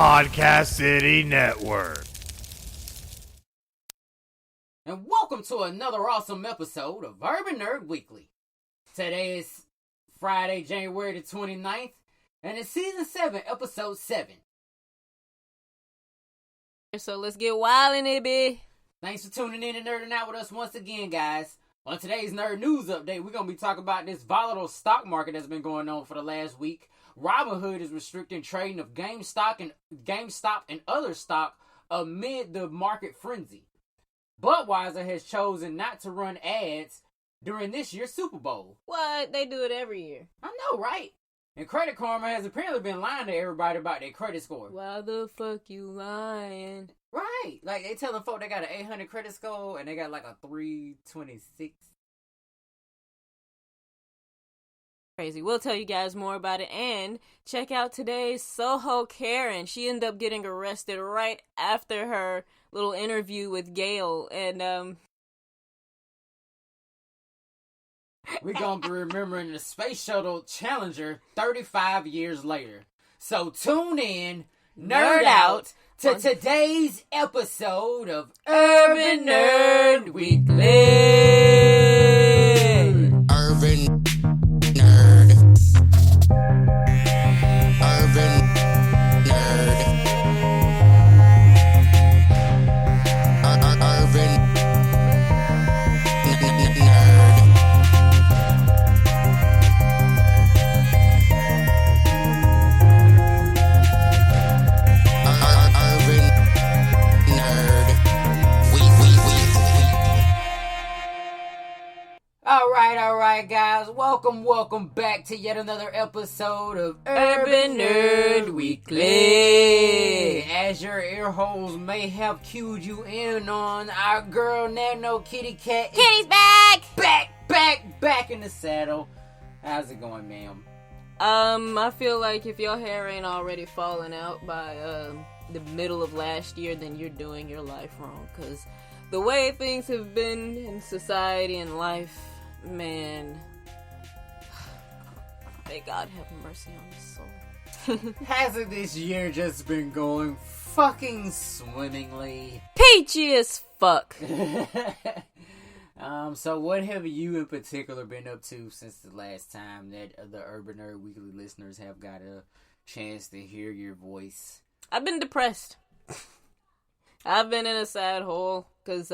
Podcast City Network. And welcome to another awesome episode of Urban Nerd Weekly. Today is Friday, January the 29th, and it's Season 7, Episode 7. So let's get wild in it, bitch. Thanks for tuning in and nerding out with us once again, guys. On today's Nerd News Update, we're going to be talking about this volatile stock market that's been going on for the last week. Robinhood is restricting trading of GameStop and other stock amid the market frenzy. Budweiser has chosen not to run ads during this year's Super Bowl. What? They do it every year. I know, right? And Credit Karma has apparently been lying to everybody about their credit score. Why the fuck you lying? Right. Like, they telling folk they got an 800 credit score and they got like a 326. Crazy. We'll tell you guys more about it. And check out today's Soho Karen. She ended up getting arrested right after her little interview with Gail. And, we're going to be remembering the Space Shuttle Challenger 35 years later. So tune in, nerd out, to today's episode of Urban Nerd Weekly. Urban Nerd. Urban Nerd. Urban Nerd. Alright, guys. Welcome back to yet another episode of Urban Nerd Weekly. As your ear holes may have cued you in on, our girl Nano Kitty Cat Kitty's back! Back in the saddle. How's it going, ma'am? I feel like if your hair ain't already falling out by, the middle of last year, then you're doing your life wrong. Because the way things have been in society and life, man, may God have mercy on his soul. Hasn't this year just been going fucking swimmingly? Peachy as fuck. So what have you in particular been up to since the last time that the Urban Nerd Weekly listeners have got a chance to hear your voice? I've been depressed. I've been in a sad hole, because,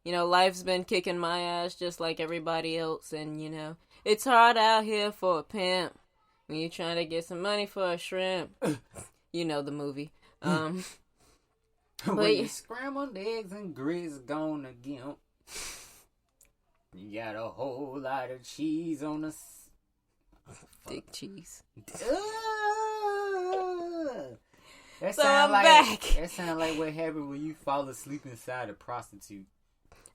life's been kicking my ass just like everybody else, and, it's hard out here for a pimp when you're trying to get some money for a shrimp. You know the movie. When you scrambled eggs and grits gonna gimp, you got a whole lot of cheese on the... Dick cheese. That So sound I'm like, back. That sound like what happened when you fall asleep inside a prostitute.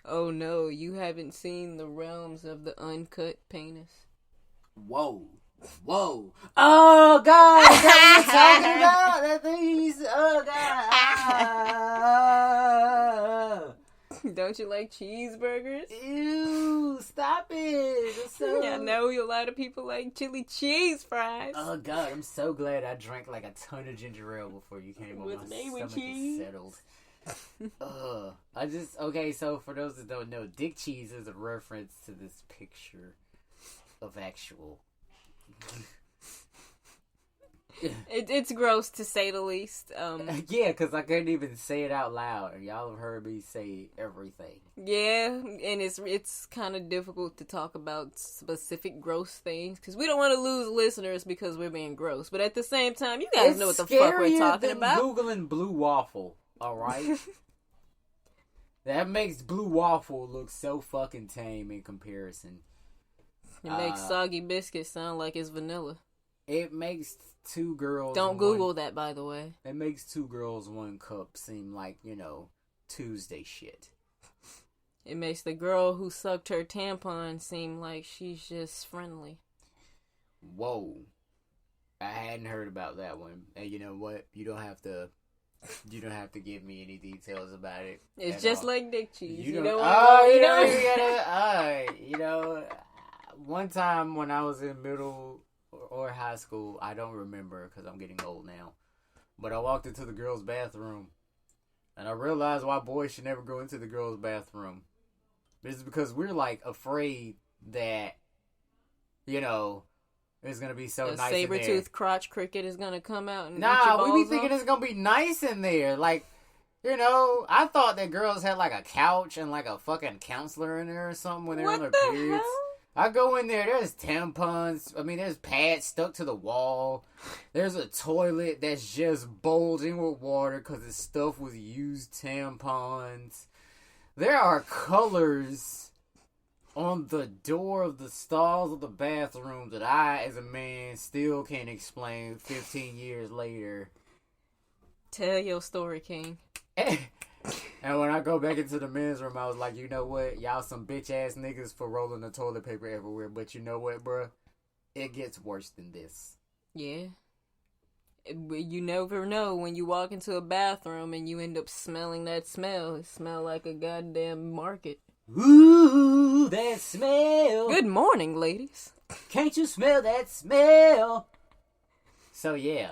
Oh no, you haven't seen the realms of the uncut penis. Whoa. Oh, God. Is that what you're talking about? That thing God. Don't you like cheeseburgers? Ew, stop it. It's so... I know a lot of people like chili cheese fries. Oh, God, I'm so glad I drank like a ton of ginger ale before you came on. With My me with stomach cheese? is settled. Okay, so for those that don't know, dick cheese is a reference to this picture of actual... It's gross to say the least. Yeah, because I couldn't even say it out loud. Y'all have heard me say everything. Yeah, and it's kind of difficult to talk about specific gross things because we don't want to lose listeners because we're being gross. But at the same time, you guys know what the fuck we're talking about. Googling blue waffle, all right? That makes blue waffle look so fucking tame in comparison. It makes soggy biscuits sound like it's vanilla. It makes two girls... Don't Google that, by the way. It makes 2 girls 1 cup seem like, Tuesday shit. It makes the girl who sucked her tampon seem like she's just friendly. Whoa. I hadn't heard about that one. And you know what? You don't have to give me any details about it. It's just like dick cheese. One time when I was in middle or high school, I don't remember because I'm getting old now. But I walked into the girls' bathroom, and I realized why boys should never go into the girls' bathroom. It's because we're like afraid that, you know, it's gonna be so nice in there. Saber-toothed crotch cricket is gonna come out and eat your Nah, we be balls thinking off. it's gonna be nice in there. Like, you know, I thought that girls had like a couch and like a fucking counselor in there or something when they're on their What the periods. hell? I go in there, there's tampons. I mean, there's pads stuck to the wall. There's a toilet that's just bulging with water because it's stuffed with used tampons. There are colors on the door of the stalls of the bathroom that I, as a man, still can't explain 15 years later. Tell your story, King. And when I go back into the men's room, I was like, you know what? Y'all some bitch-ass niggas for rolling the toilet paper everywhere. But you know what, bruh? It gets worse than this. Yeah. You never know when you walk into a bathroom and you end up smelling that smell. It smells like a goddamn market. Ooh, that smell. Good morning, ladies. Can't you smell that smell? So, yeah.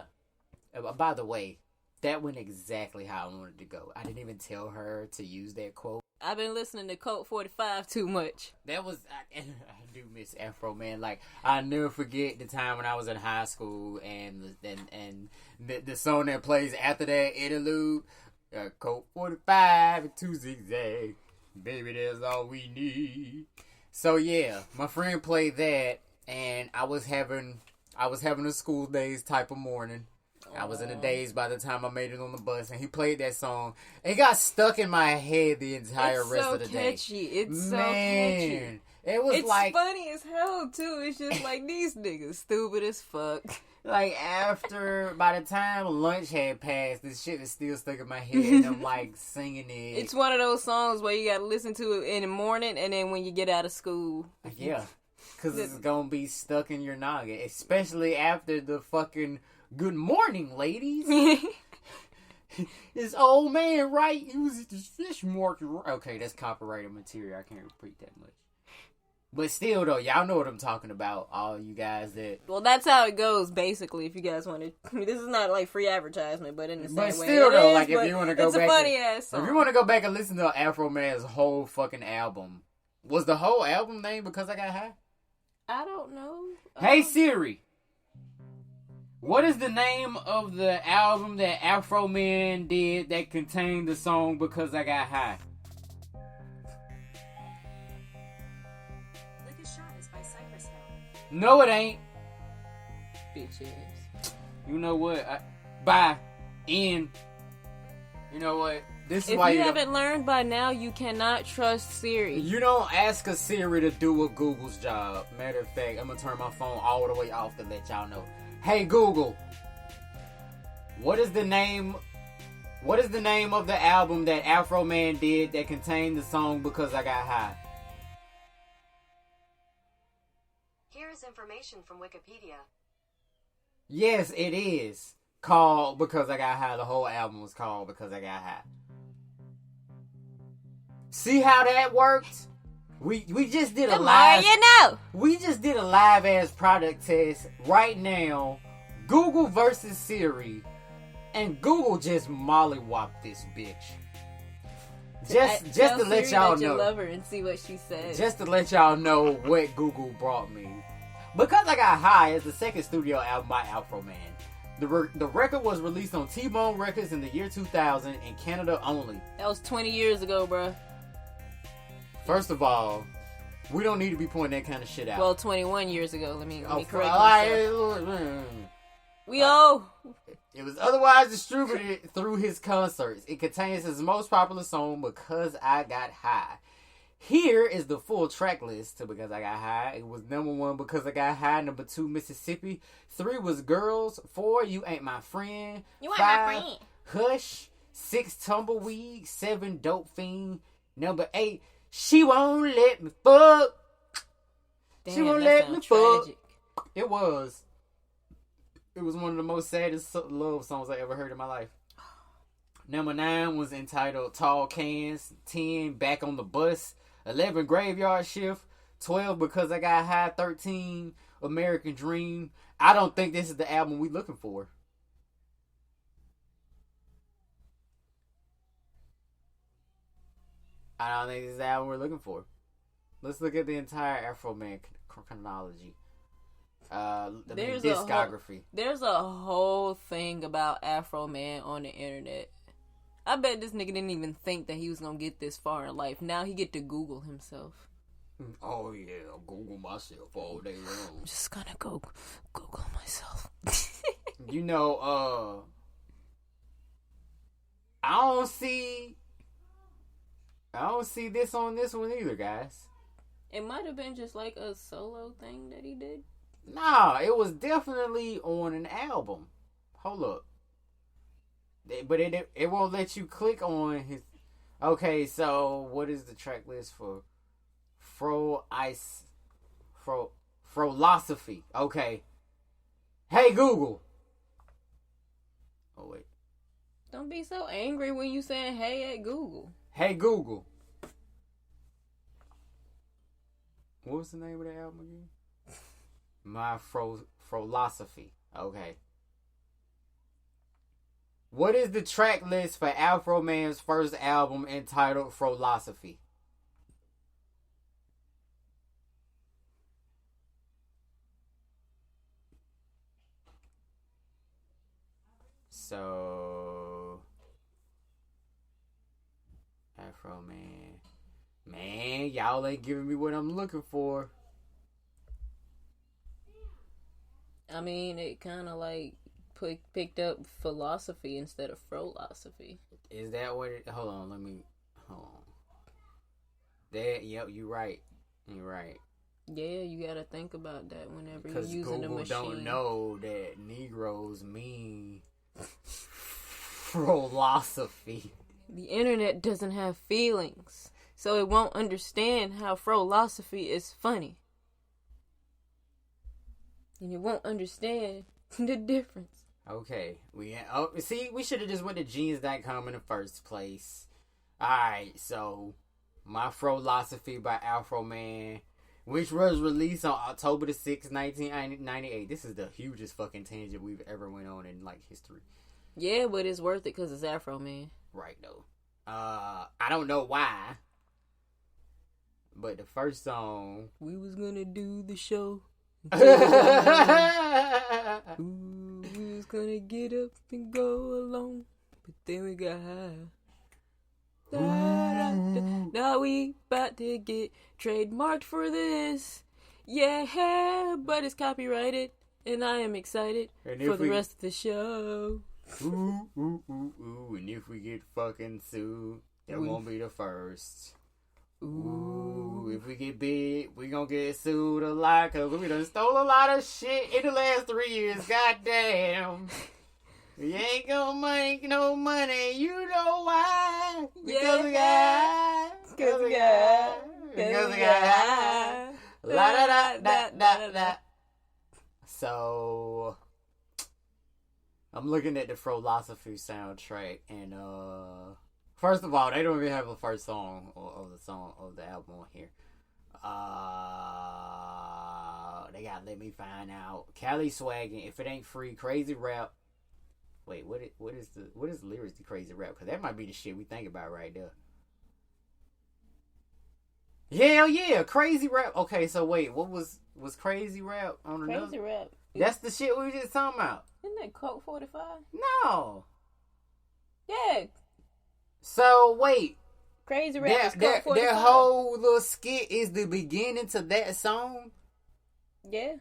By the way, that went exactly how I wanted to go. I didn't even tell her to use that quote. I've been listening to Colt 45 too much. That was, I do miss Afro, man. Like, I'll never forget the time when I was in high school and the song that plays after that interlude, Colt 45 and 2 zigzag. Baby, that's all we need. So, yeah, my friend played that, and I was having a school days type of morning. I was in the days by the time I made it on the bus, and he played that song. It got stuck in my head the entire rest of the day. It's so catchy. It was it's funny as hell, too. It's just like, these niggas stupid as fuck. Like, by the time lunch had passed, this shit is still stuck in my head, and I'm, like, singing it. It's one of those songs where you gotta listen to it in the morning, and then when you get out of school. Yeah, because it's gonna be stuck in your noggin, especially after the fucking... Good morning, ladies. This old man, right? He was at this fish market. Okay, that's copyrighted material. I can't repeat that much. But still, though, y'all know what I'm talking about. All you guys that... Well, that's how it goes, basically, if you guys want to... I mean, this is not, like, free advertisement, but in the same way. But still, though, is, like, if you want to go back... It's a funny-ass song. If you want to go back and listen to Afro Man's whole fucking album, was the whole album named Because I Got High? I don't know. Hey, Siri. What is the name of the album that Afro Man did that contained the song Because I Got High? Lick a Shot is by Cypress Hill. No, it ain't. Bitch ass. You know what? Bye. End. You know what? This is If why you you haven't learned by now, you cannot trust Siri. You don't ask a Siri to do a Google's job. Matter of fact, I'm gonna turn my phone all the way off to let y'all know. Hey Google, what is the name of the album that Afro Man did that contained the song Because I Got High? Here is information from Wikipedia. Yes, it is called Because I Got High. The whole album was called Because I Got High. See how that worked? We just did a live... you know. We just did a live ass product test right now. Google versus Siri. And Google just mollywopped this bitch. Just to let Siri y'all that you know. love her and see what she says. Just to let y'all know what Google brought me. Because I Got High is the second studio album by Afro Man. The record was released on T-Bone Records in the year 2000 in Canada only. That was 20 years ago, bruh. First of all, we don't need to be pointing that kind of shit out. Well, 21 years ago. Let me correct myself. It was otherwise distributed through his concerts. It contains his most popular song, Because I Got High. Here is the full track list to Because I Got High. It was number 1, Because I Got High. Number 2, Mississippi. 3 was Girls. 4, You Ain't My Friend. You ain't 5, my friend. Hush. 6, Tumbleweed. 7, Dope Fiend. Number 8, She Won't Let Me Fuck. Damn, She Won't that Let Me sounds Fuck. tragic. It was. It was one of the most saddest love songs I ever heard in my life. Number 9 was entitled Tall Cans. 10, Back on the Bus. 11, Graveyard Shift. 12, Because I Got High. 13, American Dream. I don't think this is the album we looking for. I don't think this is the album we're looking for. Let's look at the entire Afro Man chronology. Discography. There's a whole thing about Afro Man on the internet. I bet this nigga didn't even think that he was gonna get this far in life. Now he get to Google himself. Oh yeah, I'll Google myself all day long. I'm just gonna go Google myself. You know, I don't see this on this one either, guys. It might have been just like a solo thing that he did. Nah, it was definitely on an album. Hold up. But it won't let you click on his... Okay, so what is the track list for Frolosophy? Okay. Hey, Google. Oh, wait. Don't be so angry when you saying hey at Google. Hey, Google. What was the name of the album again? My Frolosophy. Okay. What is the track list for Afro Man's first album entitled Frolosophy? So, Afro Man. Man, y'all ain't giving me what I'm looking for. I mean, it kind of like picked up philosophy instead of frolosophy. Is that what it... Hold on. There, yep, you're right. You're right. Yeah, you gotta think about that whenever you're Because using Google a machine. don't know that Negroes mean philosophy. The internet doesn't have feelings, so it won't understand how frolosophy is funny. And it won't understand the difference. Okay. We should have just went to Jeans.com in the first place. Alright, so My Frolosophy by Afro Man, which was released on October the 6th, 1998. This is the hugest fucking tangent we've ever went on in like history. Yeah, but it's worth it because it's Afro Man. Right, though. I don't know why, but the first song... We was gonna do the show. Ooh, we was gonna get up and go alone, but then we got high. Now we about to get trademarked for this. Yeah, but it's copyrighted, and I am excited for the rest of the show. Ooh, ooh, ooh, ooh, and if we get fucking sued, that won't be the first. Ooh, if we get big, we gonna get sued a lot, cause we done stole a lot of shit in the last 3 years, goddamn. We ain't gonna make no money, you know why? Because we got la da da da da da. So, I'm looking at the Frolosophy soundtrack, and first of all, they don't even have a first song of the album on here. They got Let Me Find Out, Cali Swaggin', If It Ain't Free, Crazy Rap. Wait, what is the lyrics to Crazy Rap? Because that might be the shit we think about right there. Hell yeah, Crazy Rap. Okay, so wait, what was Crazy Rap on another? Crazy Rap. That's the shit we were just talking about. Isn't that Coke 45? No. Yeah. So wait. Crazy Rap is Coke 45. Their whole little skit is the beginning to that song? Yeah.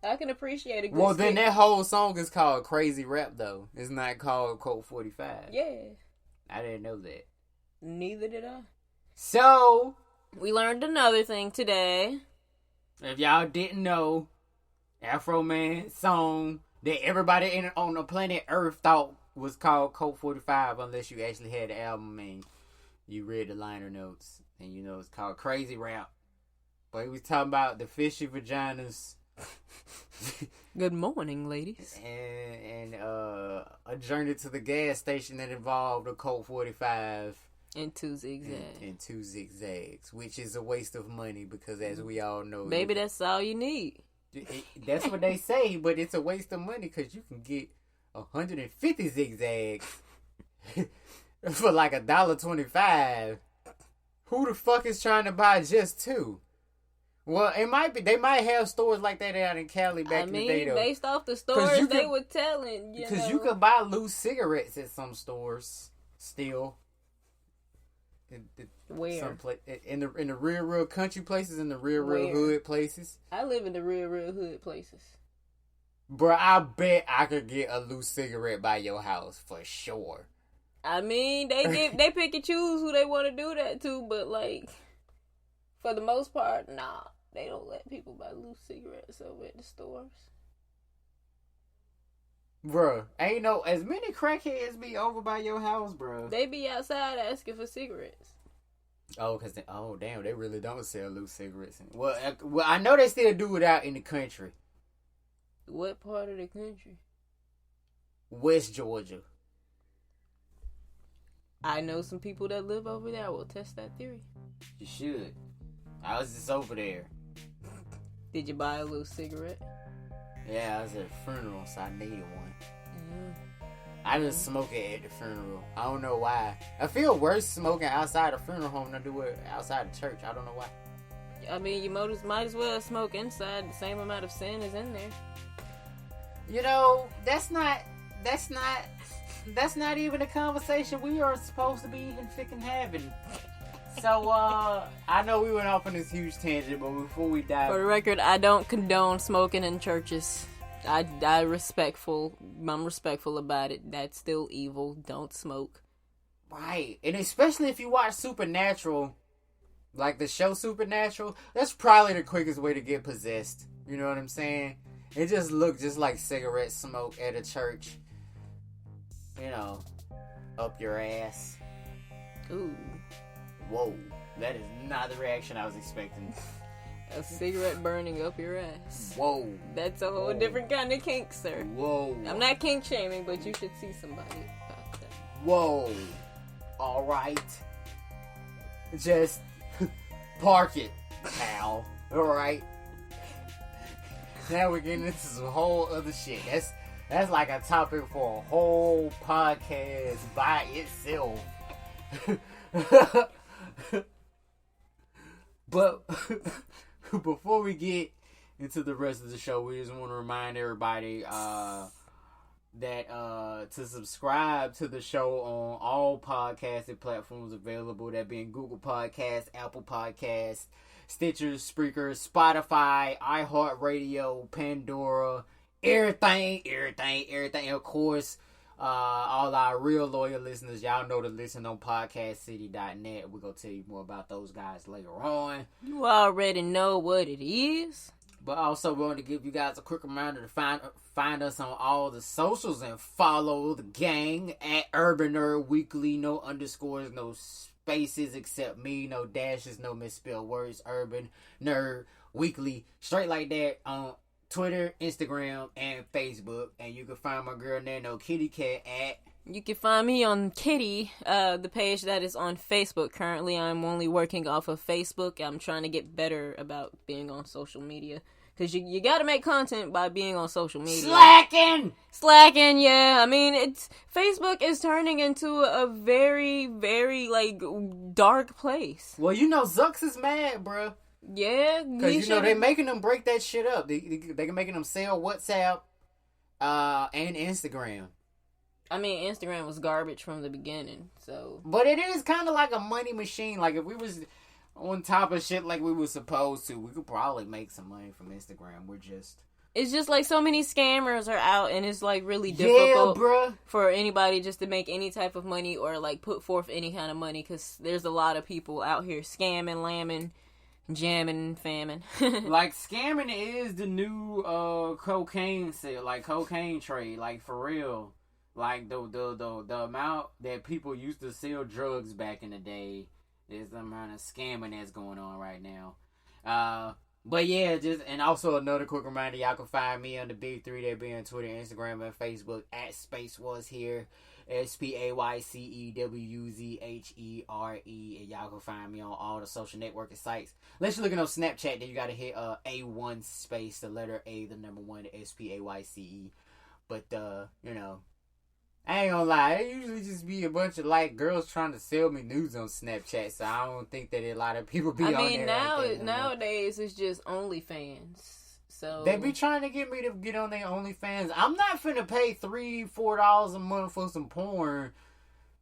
I can appreciate a good Well, skit. then that whole song is called Crazy Rap, though. It's not called Coke 45. Yeah. I didn't know that. Neither did I. So, we learned another thing today. If y'all didn't know, Afro Man's song that everybody on the planet Earth thought was called Coke 45, unless you actually had the album and you read the liner notes, and you know it's called Crazy Rap. But he was talking about the fishy vaginas. Good morning, ladies. And a journey to the gas station that involved a Colt 45 and 2 zigzags. And 2 zigzags, which is a waste of money because, as we all know, maybe that's all you need. That's what they say, but it's a waste of money because you can get 150 zigzags for like $1.25. Who the fuck is trying to buy just 2? Well, it might be. They might have stores like that out in Cali back in the day, though. Based off the stores they were telling, because you could buy loose cigarettes at some stores still. Where? In the real country places, in the real hood places. I live in the real hood places. Bruh, I bet I could get a loose cigarette by your house for sure. I mean, they pick and choose who they want to do that to, but like, for the most part, nah. They don't let people buy loose cigarettes over at the stores. Bruh, ain't no as many crackheads be over by your house, bruh. They be outside asking for cigarettes. Oh, damn, they really don't sell loose cigarettes. Well, I know they still do it out in the country. What part of the country? West Georgia. I know some people that live over there. I will test that theory. You should. I was just over there. Did you buy a little cigarette? Yeah, I was at a funeral, so I needed one. I just smoke it at the funeral. I don't know why. I feel worse smoking outside a funeral home than I do it outside the church. I don't know why. I mean, you might as well smoke inside. The same amount of sin is in there. You know, that's not even a conversation we are supposed to be even freaking having. So, I know we went off on this huge tangent, but before we dive... For the record, I don't condone smoking in churches. I'm respectful about it. That's still evil. Don't smoke. Right. And especially if you watch Supernatural, like the show Supernatural, that's probably the quickest way to get possessed. You know what I'm saying? It just looked just like cigarette smoke at a church. You know, up your ass. Ooh. Whoa. That is not the reaction I was expecting. A cigarette burning up your ass. Whoa. That's a whole different kind of kink, sir. Whoa. I'm not kink shaming, but you should see somebody about that. Whoa. Alright. Just park it, pal. Alright. Now we're getting into some whole other shit. That's like a topic for a whole podcast by itself. But before we get into the rest of the show, we just want to remind everybody that to subscribe to the show on all podcasting platforms available, that being Google Podcasts, Apple Podcasts, Stitcher, Spreaker, Spotify, iHeartRadio, Pandora, everything. Of course, all our real loyal listeners, y'all know to listen on podcastcity.net. We're going to tell you more about those guys later on. You already know what it is. But also, we want to give you guys a quick reminder to find us on all the socials and follow the gang at Urban Nerd Weekly. No underscores, no spaces except me, no dashes, no misspelled words. Urban Nerd Weekly, straight like that on Twitter, Instagram, and Facebook. And you can find my girl Nano Kitty Cat at... You can find me on Kitty, the page that is on Facebook. Currently, I'm only working off of Facebook. I'm trying to get better about being on social media. Because you got to make content by being on social media. Slacking, yeah. I mean, Facebook is turning into a very, very, like, dark place. Well, you know, Zucks is mad, bruh. Yeah. Because, you know, they making them break that shit up. They making them sell WhatsApp and Instagram. I mean, Instagram was garbage from the beginning, so... But it is kind of like a money machine. Like, if we was on top of shit like we were supposed to, we could probably make some money from Instagram. It's just like so many scammers are out, and it's like really difficult bruh. For anybody just to make any type of money or like put forth any kind of money, because there's a lot of people out here scamming, lambing, jamming, famming. Like, scamming is the new cocaine sale, like cocaine trade, like for real. Like the amount that people used to sell drugs back in the day is the amount of scamming that's going on right now. But yeah, and also another quick reminder, y'all can find me on the big three, that being Twitter, Instagram, and Facebook at Spayce Was Here, SPAYCEWZHERE, and y'all can find me on all the social networking sites. Unless you're looking on Snapchat, then you gotta hit A1 space, the letter A, the number 1, SPAYCE. But you know, I ain't gonna lie, it usually just be a bunch of like girls trying to sell me nudes on Snapchat, so I don't think that a lot of people be on there. Nowadays it's just OnlyFans. So they be trying to get me to get on their OnlyFans. I'm not finna pay $3-4 a month for some porn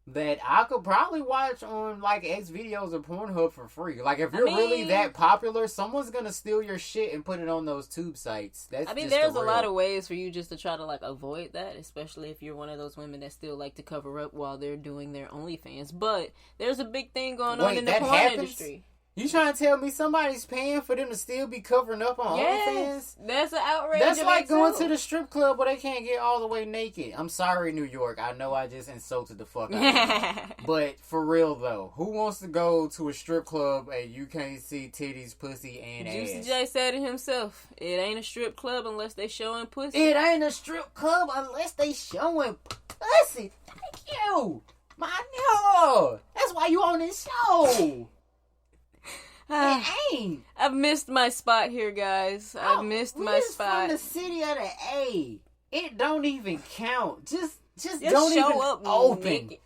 that I could probably watch on like X videos or Pornhub for free. Like if you're really that popular, someone's gonna steal your shit and put it on those tube sites. There's a lot of ways for you just to try to like avoid that, especially if you're one of those women that still like to cover up while they're doing their OnlyFans. But there's a big thing going on in the porn industry. You trying to tell me somebody's paying for them to still be covering up on OnlyFans? That's an outrage. That's like going to the strip club where they can't get all the way naked. I'm sorry, New York. I know I just insulted the fuck out of you. But for real, though, who wants to go to a strip club and you can't see titties, pussy, and ass? Juicy J said it himself. It ain't a strip club unless they showing pussy. It ain't a strip club unless they showing pussy. Thank you. My nigga. That's why you on this show. It ain't. I've missed my spot here, guys. I've missed my spot. From the city of the A. It don't even count. Just show don't even up open. naked.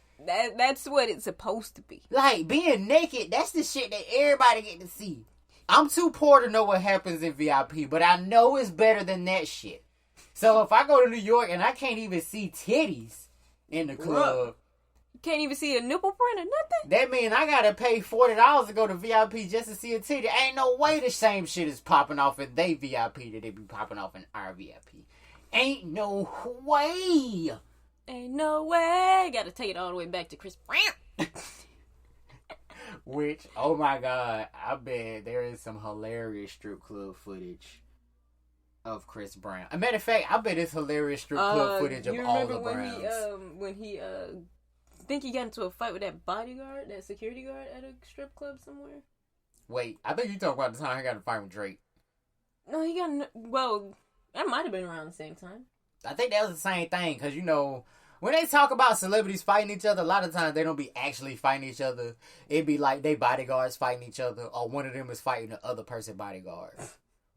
That's what it's supposed to be. Like, being naked, that's the shit that everybody get to see. I'm too poor to know what happens in VIP, but I know it's better than that shit. So if I go to New York and I can't even see titties in the club... Can't even see a nipple print or nothing? That mean I gotta pay $40 to go to VIP just to see a titty. Ain't no way the same shit is popping off in they VIP that they be popping off in our VIP. Ain't no way. Ain't no way. Gotta take it all the way back to Chris Brown. Which, oh my god, I bet there is some hilarious strip club footage of Chris Brown. As a matter of fact, I bet it's hilarious strip club footage of all the Browns. When he I think he got into a fight with that bodyguard, that security guard at a strip club somewhere. Wait, I think you talking about the time he got in a fight with Drake. No, that might have been around the same time. I think that was the same thing, because, you know, when they talk about celebrities fighting each other, a lot of times they don't be actually fighting each other. It'd be like they bodyguards fighting each other, or one of them is fighting the other person bodyguard.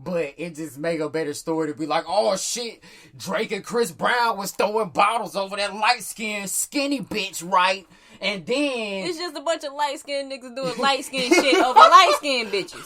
But it just make a better story to be like, oh shit, Drake and Chris Brown was throwing bottles over that light-skinned skinny bitch, right? And then... It's just a bunch of light-skinned niggas doing light-skinned shit over light-skinned bitches.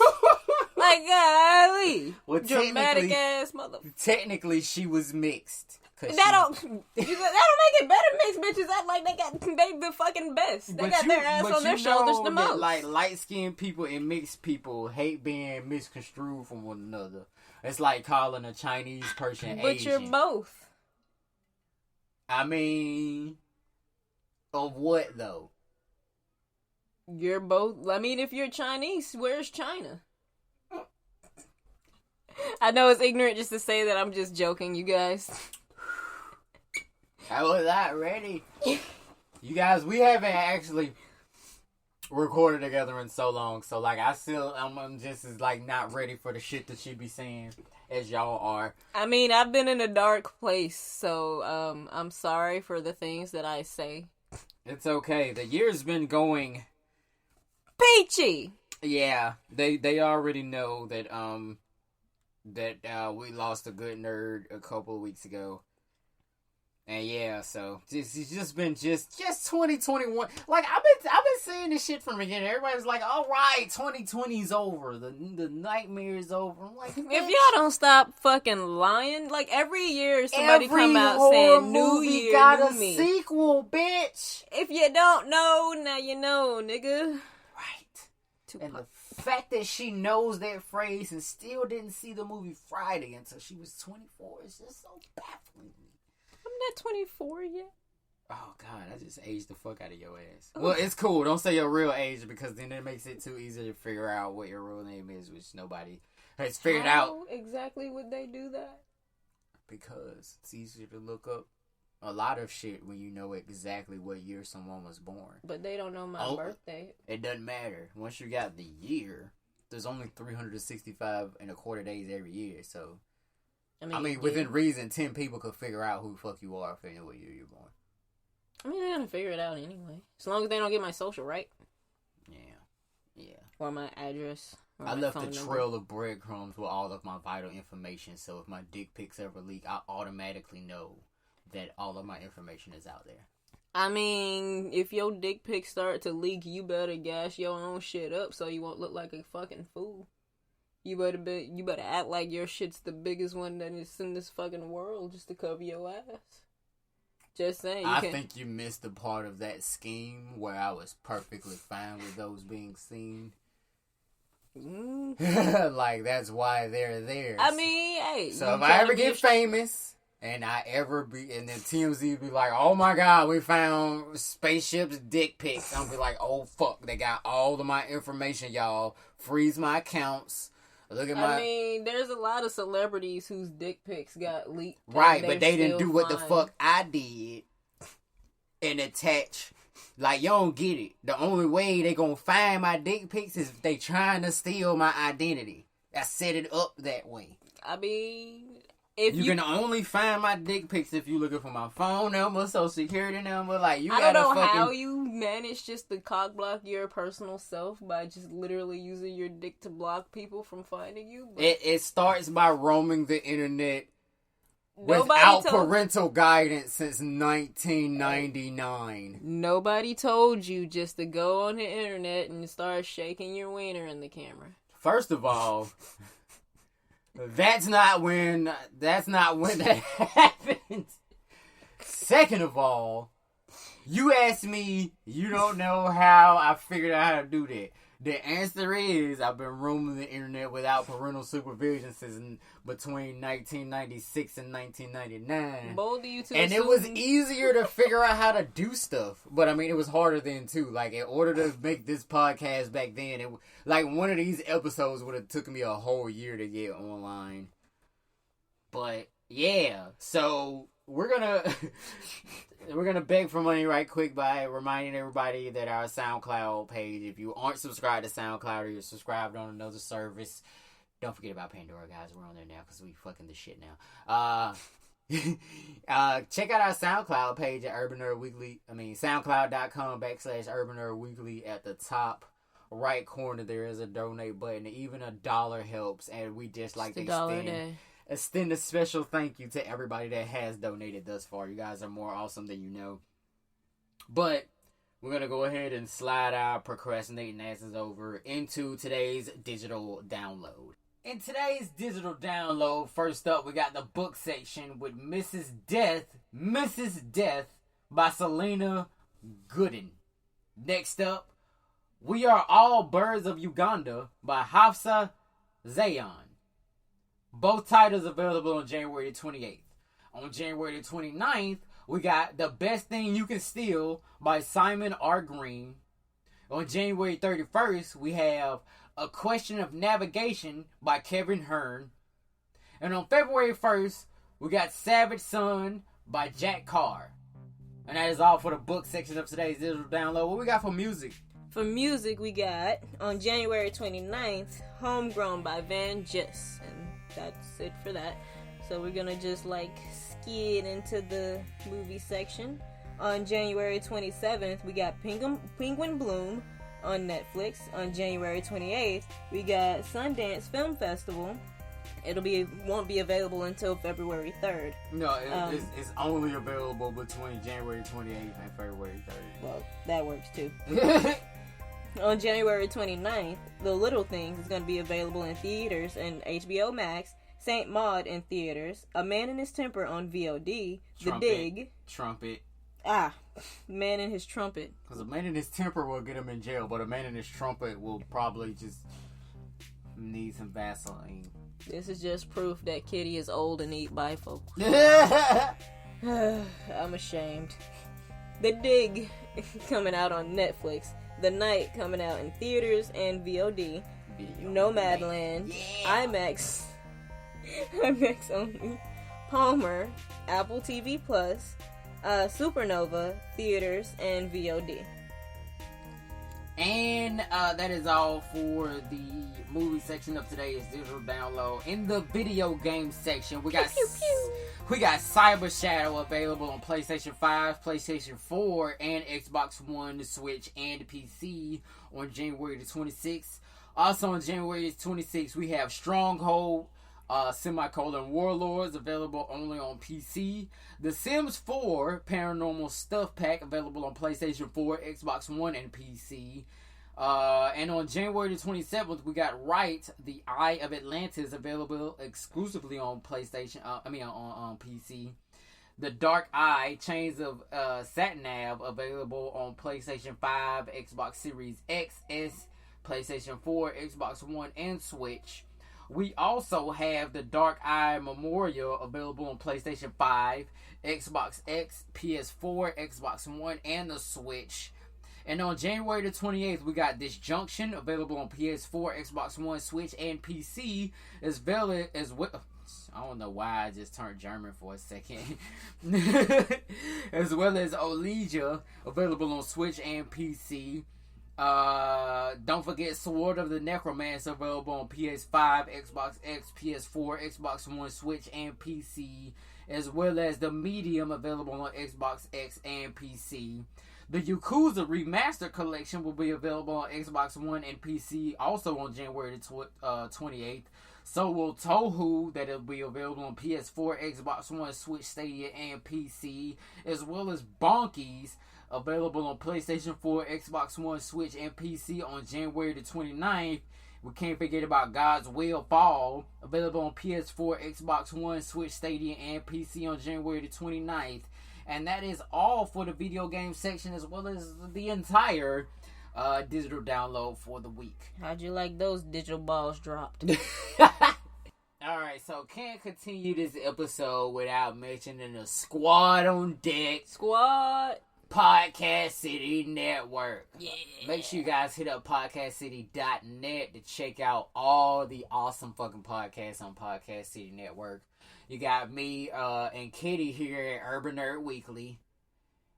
Like, golly. Well, dramatic ass motherfucker. Technically, she was mixed. That don't make it better. Mixed bitches act like they the fucking best. They got their ass on their shoulders the most. Like light skinned people and mixed people hate being misconstrued from one another. It's like calling a Chinese person but Asian. You're both. I mean, of what though? You're both. I mean, if you're Chinese, where's China? I know it's ignorant just to say that. I'm just joking, you guys. I was not ready. You guys, we haven't actually recorded together in so long. So, like, I'm just as, like, not ready for the shit that she be saying as y'all are. I mean, I've been in a dark place. So, I'm sorry for the things that I say. It's okay. The year's been going... peachy! Yeah. They already know that, we lost a good nerd a couple of weeks ago. And yeah, so it's just been just 2021. Like I've been saying this shit from the beginning. Everybody's like, "All right, 2020's over. The nightmare is over." I'm like, if y'all don't stop fucking lying, like every year somebody come out saying "New Year, got new a me." sequel, bitch. If you don't know, now you know, nigga. Right. And the fact that she knows that phrase and still didn't see the movie Friday until she was 24 is just so baffling. I'm not 24 yet. Oh, God, I just aged the fuck out of your ass. Well, it's cool. Don't say your real age because then it makes it too easy to figure out what your real name is, which nobody has figured out. How exactly would they do that? Because it's easier to look up a lot of shit when you know exactly what year someone was born. But they don't know my birthday. It doesn't matter. Once you got the year, there's only 365 and a quarter days every year, so... I mean, within reason, 10 people could figure out who the fuck you are if they know what year you're born. I mean, they're gonna figure it out anyway. As long as they don't get my social right. Yeah. Or my address. Or I my left phone a number. trail of breadcrumbs with all of my vital information, so if my dick pics ever leak, I automatically know that all of my information is out there. I mean, if your dick pics start to leak, you better gas your own shit up so you won't look like a fucking fool. You better act like your shit's the biggest one that is in this fucking world just to cover your ass. Just saying. I think you missed the part of that scheme where I was perfectly fine with those being seen. Like, that's why they're there. I mean, hey. So if I ever get famous, and then TMZ be like, oh my god, we found spaceship's dick pics. I'm be like, oh fuck, they got all of my information, y'all. Freeze my accounts. Look at my... I mean, there's a lot of celebrities whose dick pics got leaked. Right, but they didn't do what the fuck I did and attach. Like, you don't get it. The only way they gonna find my dick pics is if they trying to steal my identity. I set it up that way. I mean... If you can only find my dick pics if you looking for my phone number, social security number. Like, you I gotta don't know fucking... how you manage just to cock block your personal self by just literally using your dick to block people from finding you. But It starts by roaming the internet without parental guidance since 1999. Nobody told you just to go on the internet and start shaking your wiener in the camera. First of all... That's not when that happens. Second of all, you asked me, you don't know how I figured out how to do that. The answer is, I've been roaming the internet without parental supervision since between 1996 and 1999. Bold of you to and it was easier to figure out how to do stuff. But I mean, it was harder then too. Like, in order to make this podcast back then, like, one of these episodes would have took me a whole year to get online. But yeah, so we're gonna beg for money right quick by reminding everybody that our SoundCloud page, if you aren't subscribed to SoundCloud or you're subscribed on another service, don't forget about Pandora, guys. We're on there now because we fucking the shit now. Check out our SoundCloud page at Urban Nerd Weekly. I mean, SoundCloud.com/Urban Nerd Weekly. At the top right corner, there is a donate button. Even $1 helps, and we just like to extend a special thank you to everybody that has donated thus far. You guys are more awesome than you know. But we're going to go ahead and slide our procrastinating asses over into today's digital download. In today's digital download, first up, we got the book section with Mrs. Death by Selena Gooden. Next up, We Are All Birds of Uganda by Hafsa Zayan. Both titles available on January 28th. On January 29th, we got The Best Thing You Can Steal by Simon R. Green. On January 31st, we have A Question of Navigation by Kevin Hearn. And on February 1st, we got Savage Son by Jack Carr. And that is all for the book section of today's digital download. What we got for music? For music, we got, on January 29th, Homegrown by Van Jess. And that's it for that. So we're gonna just skid into the movie section. On January 27th, we got Penguin Bloom on Netflix. On January 28th, we got Sundance Film Festival. Won't be available until February 3rd. No, it's only available between January 28th and February 3rd. Well, that works too. On January 29th, The Little Things is going to be available in theaters and HBO Max. Saint Maud in theaters. A Man and His Temper on VOD. Trumpet, The Dig. Trumpet. Man and His Trumpet. Because a man in his temper will get him in jail, but a man in his trumpet will probably just need some Vaseline. This is just proof that Kitty is old and eat bifolk. I'm ashamed. The Dig coming out on Netflix. The Night coming out in theaters and VOD. Nomadland. Yeah. IMAX only. Palmer. Apple TV Plus. Supernova. Theaters and VOD. And that is all for the movie section of today's digital download. In the video game section, we got Cyber Shadow available on PlayStation 5, PlayStation 4, and Xbox One, Switch, and PC on January the 26th. Also on January the 26th, we have Stronghold Warlords, available only on PC. The Sims 4 Paranormal Stuff Pack, available on PlayStation 4, Xbox One, and PC. And on January the 27th, we got Right, The Eye of Atlantis, available exclusively on PlayStation, on PC. The Dark Eye, Chains of Satnav, available on PlayStation 5, Xbox Series X, S, PlayStation 4, Xbox One, and Switch. We also have the Dark Eye Memorial, available on PlayStation 5, Xbox X, PS4, Xbox One, and the Switch. And on January the 28th, we got Disjunction, available on PS4, Xbox One, Switch, and PC, as well as I don't know why I just turned German for a second. As well as Olija, available on Switch and PC. Don't forget Sword of the Necromancer, available on PS5, Xbox X, PS4, Xbox One, Switch, and PC. As well as The Medium, available on Xbox X and PC. The Yakuza Remastered Collection will be available on Xbox One and PC, also on January 28th. So will Touhou, that will be available on PS4, Xbox One, Switch, Stadia, and PC. As well as Bonkies, available on PlayStation 4, Xbox One, Switch, and PC on January the 29th. We can't forget about God's Will Fall, available on PS4, Xbox One, Switch, Stadia, and PC on January the 29th. And that is all for the video game section, as well as the entire digital download for the week. How'd you like those digital balls dropped? Alright, so can't continue this episode without mentioning the Squad on Deck Squad Podcast City Network. Yeah. Make sure you guys hit up podcastcity.net to check out all the awesome fucking podcasts on Podcast City Network. You got me and Kitty here at Urban Nerd Weekly.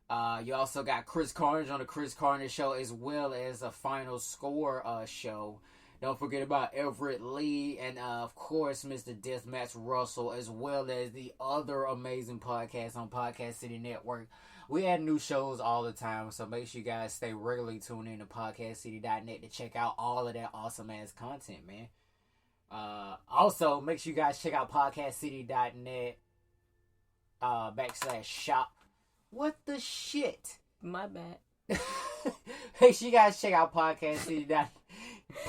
You also got Chris Carnage on the Chris Carnage Show, as well as a Final Score show. Don't forget about Everett Lee and, of course, Mr. Deathmatch Russell, as well as the other amazing podcasts on Podcast City Network. We add new shows all the time, so make sure you guys stay regularly tuned in to podcastcity.net to check out all of that awesome-ass content, man. Also, make sure you guys check out podcastcity.net /shop. What the shit? My bad. Make sure you guys check out podcastcity.net.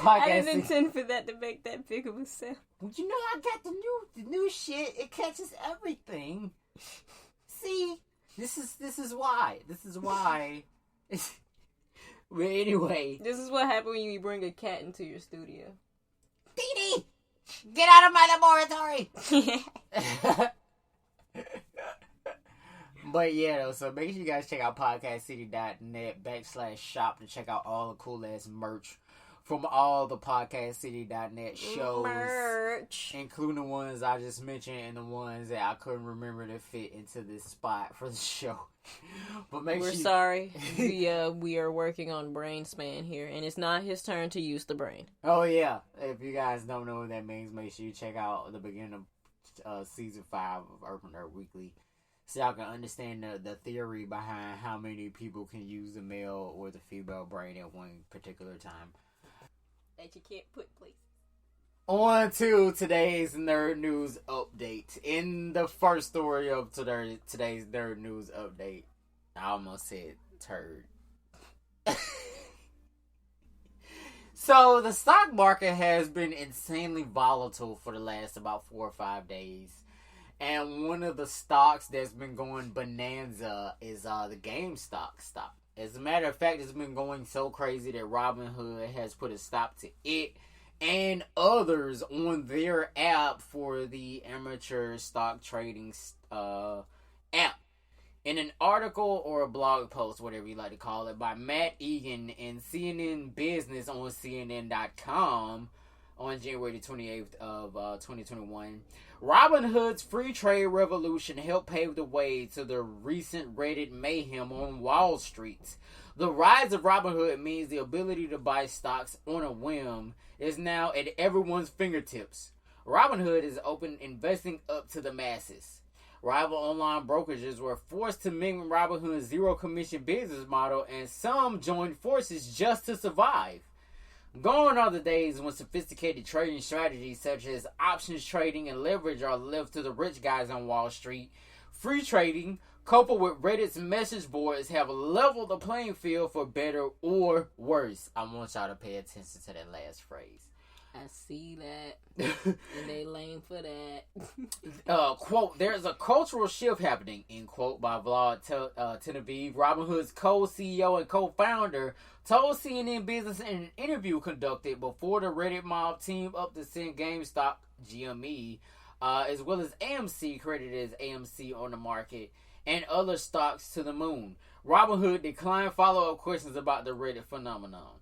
I didn't intend for that to make that big of a sound. You know, I got the new shit. It catches everything. See, this is why. But anyway, This is what happens when you bring a cat into your studio. Dee Dee, get out of my laboratory. But yeah, though, so make sure you guys check out podcastcity.net /shop to check out all the cool ass merch from all the podcastcity.net shows. Merch. Including the ones I just mentioned and the ones that I couldn't remember to fit into this spot for the show. But We're sorry. We are working on brain span here, and it's not his turn to use the brain. Oh yeah, if you guys don't know what that means, make sure you check out the beginning of season 5 of Urban Nerd Weekly, so y'all can understand the theory behind how many people can use the male or the female brain at one particular time. That you can't put places. On to today's Nerd News Update. In the first story of today's Nerd News Update, I almost said turd. So, the stock market has been insanely volatile for the last about 4 or 5 days. And one of the stocks that's been going bonanza is the GameStop stock. As a matter of fact, it's been going so crazy that Robinhood has put a stop to it and others on their app for the amateur stock trading app. In an article or a blog post, whatever you like to call it, by Matt Egan and CNN Business on CNN.com on January 28th of 2021, Robinhood's free trade revolution helped pave the way to the recent Reddit mayhem on Wall Street. The rise of Robinhood means the ability to buy stocks on a whim is now at everyone's fingertips. Robinhood is open investing up to the masses. Rival online brokerages were forced to mimic Robinhood's zero-commission business model, and some joined forces just to survive. Gone are the days when sophisticated trading strategies such as options trading and leverage are left to the rich guys on Wall Street. Free trading, coupled with Reddit's message boards, have leveled the playing field for better or worse. I want y'all to pay attention to that last phrase. I see that. And they lame for that. Quote, there's a cultural shift happening, end quote, by Vlad Teneviv, Robinhood's co-CEO and co-founder, told CNN Business in an interview conducted before the Reddit mob teamed up to send GameStop, GME, as well as AMC, credited as AMC on the market, and other stocks to the moon. Robinhood declined follow-up questions about the Reddit phenomenon.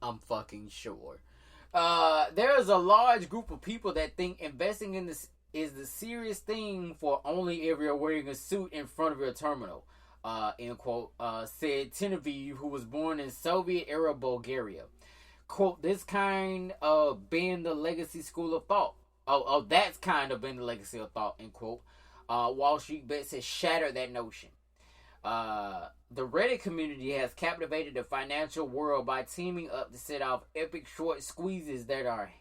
I'm fucking sure. There is a large group of people that think investing in this is the serious thing for only if you're wearing a suit in front of your terminal, end quote, said Teneviv, who was born in Soviet-era Bulgaria. Quote, this kind of been the legacy school of thought. That's kind of been the legacy of thought, end quote. Wall Street Bets has shattered that notion. The Reddit community has captivated the financial world by teaming up to set off epic short squeezes that are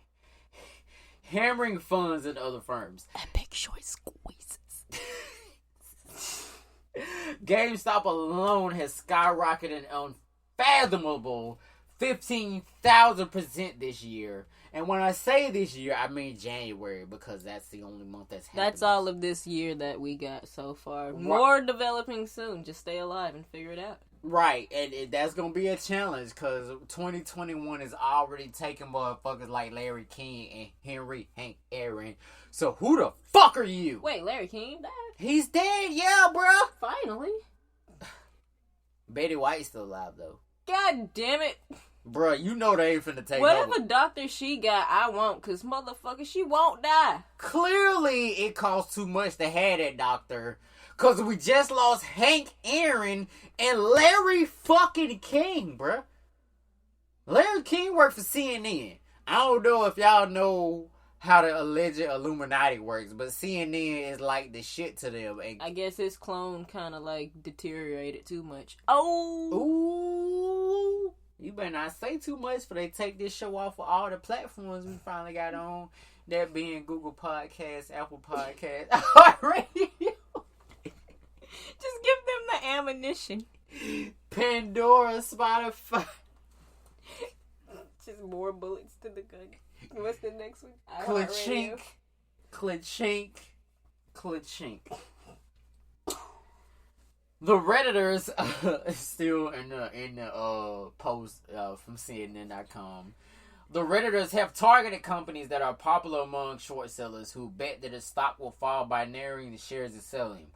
hammering funds and other firms. Epic short squeezes. GameStop alone has skyrocketed an unfathomable 15,000% this year. And when I say this year, I mean January, because that's the only month that's happening. That's all of this year that we got so far. More developing soon. Just stay alive and figure it out. Right, and that's going to be a challenge, because 2021 is already taking motherfuckers like Larry King and Henry Hank Aaron. So who the fuck are you? Wait, Larry King died? He's dead, yeah, bruh. Finally. Betty White's still alive, though. God damn it. Bruh, you know they ain't finna take Whatever over. doctor she got, I won't, because motherfucker, she won't die. Clearly, it costs too much to have that doctor. Because we just lost Hank Aaron and Larry fucking King, bruh. Larry King worked for CNN. I don't know if y'all know how the alleged Illuminati works, but CNN is like the shit to them. And I guess his clone kind of, like, deteriorated too much. Oh! Ooh! You better not say too much, for they take this show off of all the platforms we finally got on. That being Google Podcasts, Apple Podcasts, iHeartRadio. Just give them the ammunition. Pandora, Spotify. Just more bullets to the gun. What's the next one? Klachink. Klachink. Klachink. The Redditors still in the post from CNN.com. The Redditors have targeted companies that are popular among short sellers who bet that the stock will fall by narrowing the shares and selling,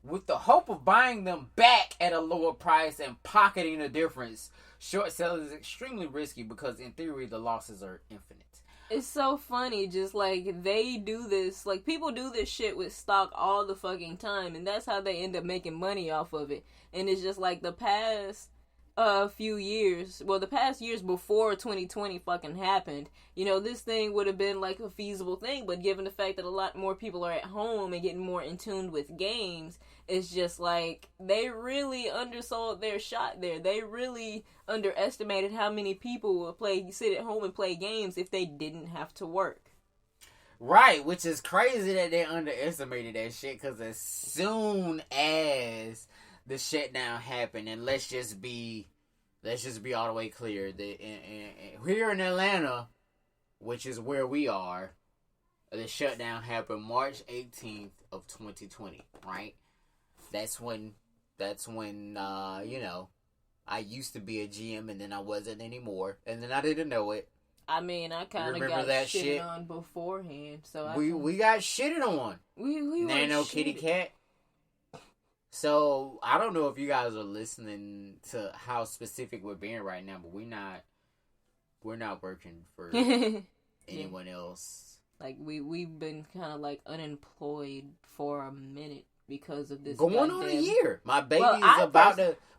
with the hope of buying them back at a lower price and pocketing the difference. Short sellers is extremely risky because in theory the losses are infinite. It's so funny, just like they do this, like people do this shit with stock all the fucking time, and that's how they end up making money off of it. And it's just like the past few years, well, the past years before 2020 fucking happened, you know, this thing would have been like a feasible thing, but given the fact that a lot more people are at home and getting more in tune with games, it's just like they really undersold their shot there. They really underestimated how many people would sit at home and play games if they didn't have to work. Right, which is crazy that they underestimated that shit, because as soon as the shutdown happened, and let's just be all the way clear that here in Atlanta, which is where we are, the shutdown happened March 18th of 2020, right? That's when you know, I used to be a GM and then I wasn't anymore, and then I didn't know it. I mean, I kind of got that shit on beforehand, so we got shitted on. We Nano were Kitty shitted. Cat. So I don't know if you guys are listening to how specific we're being right now, but we're not working for anyone else. Like we've been kind of like unemployed for a minute because of this. Going on a year. My baby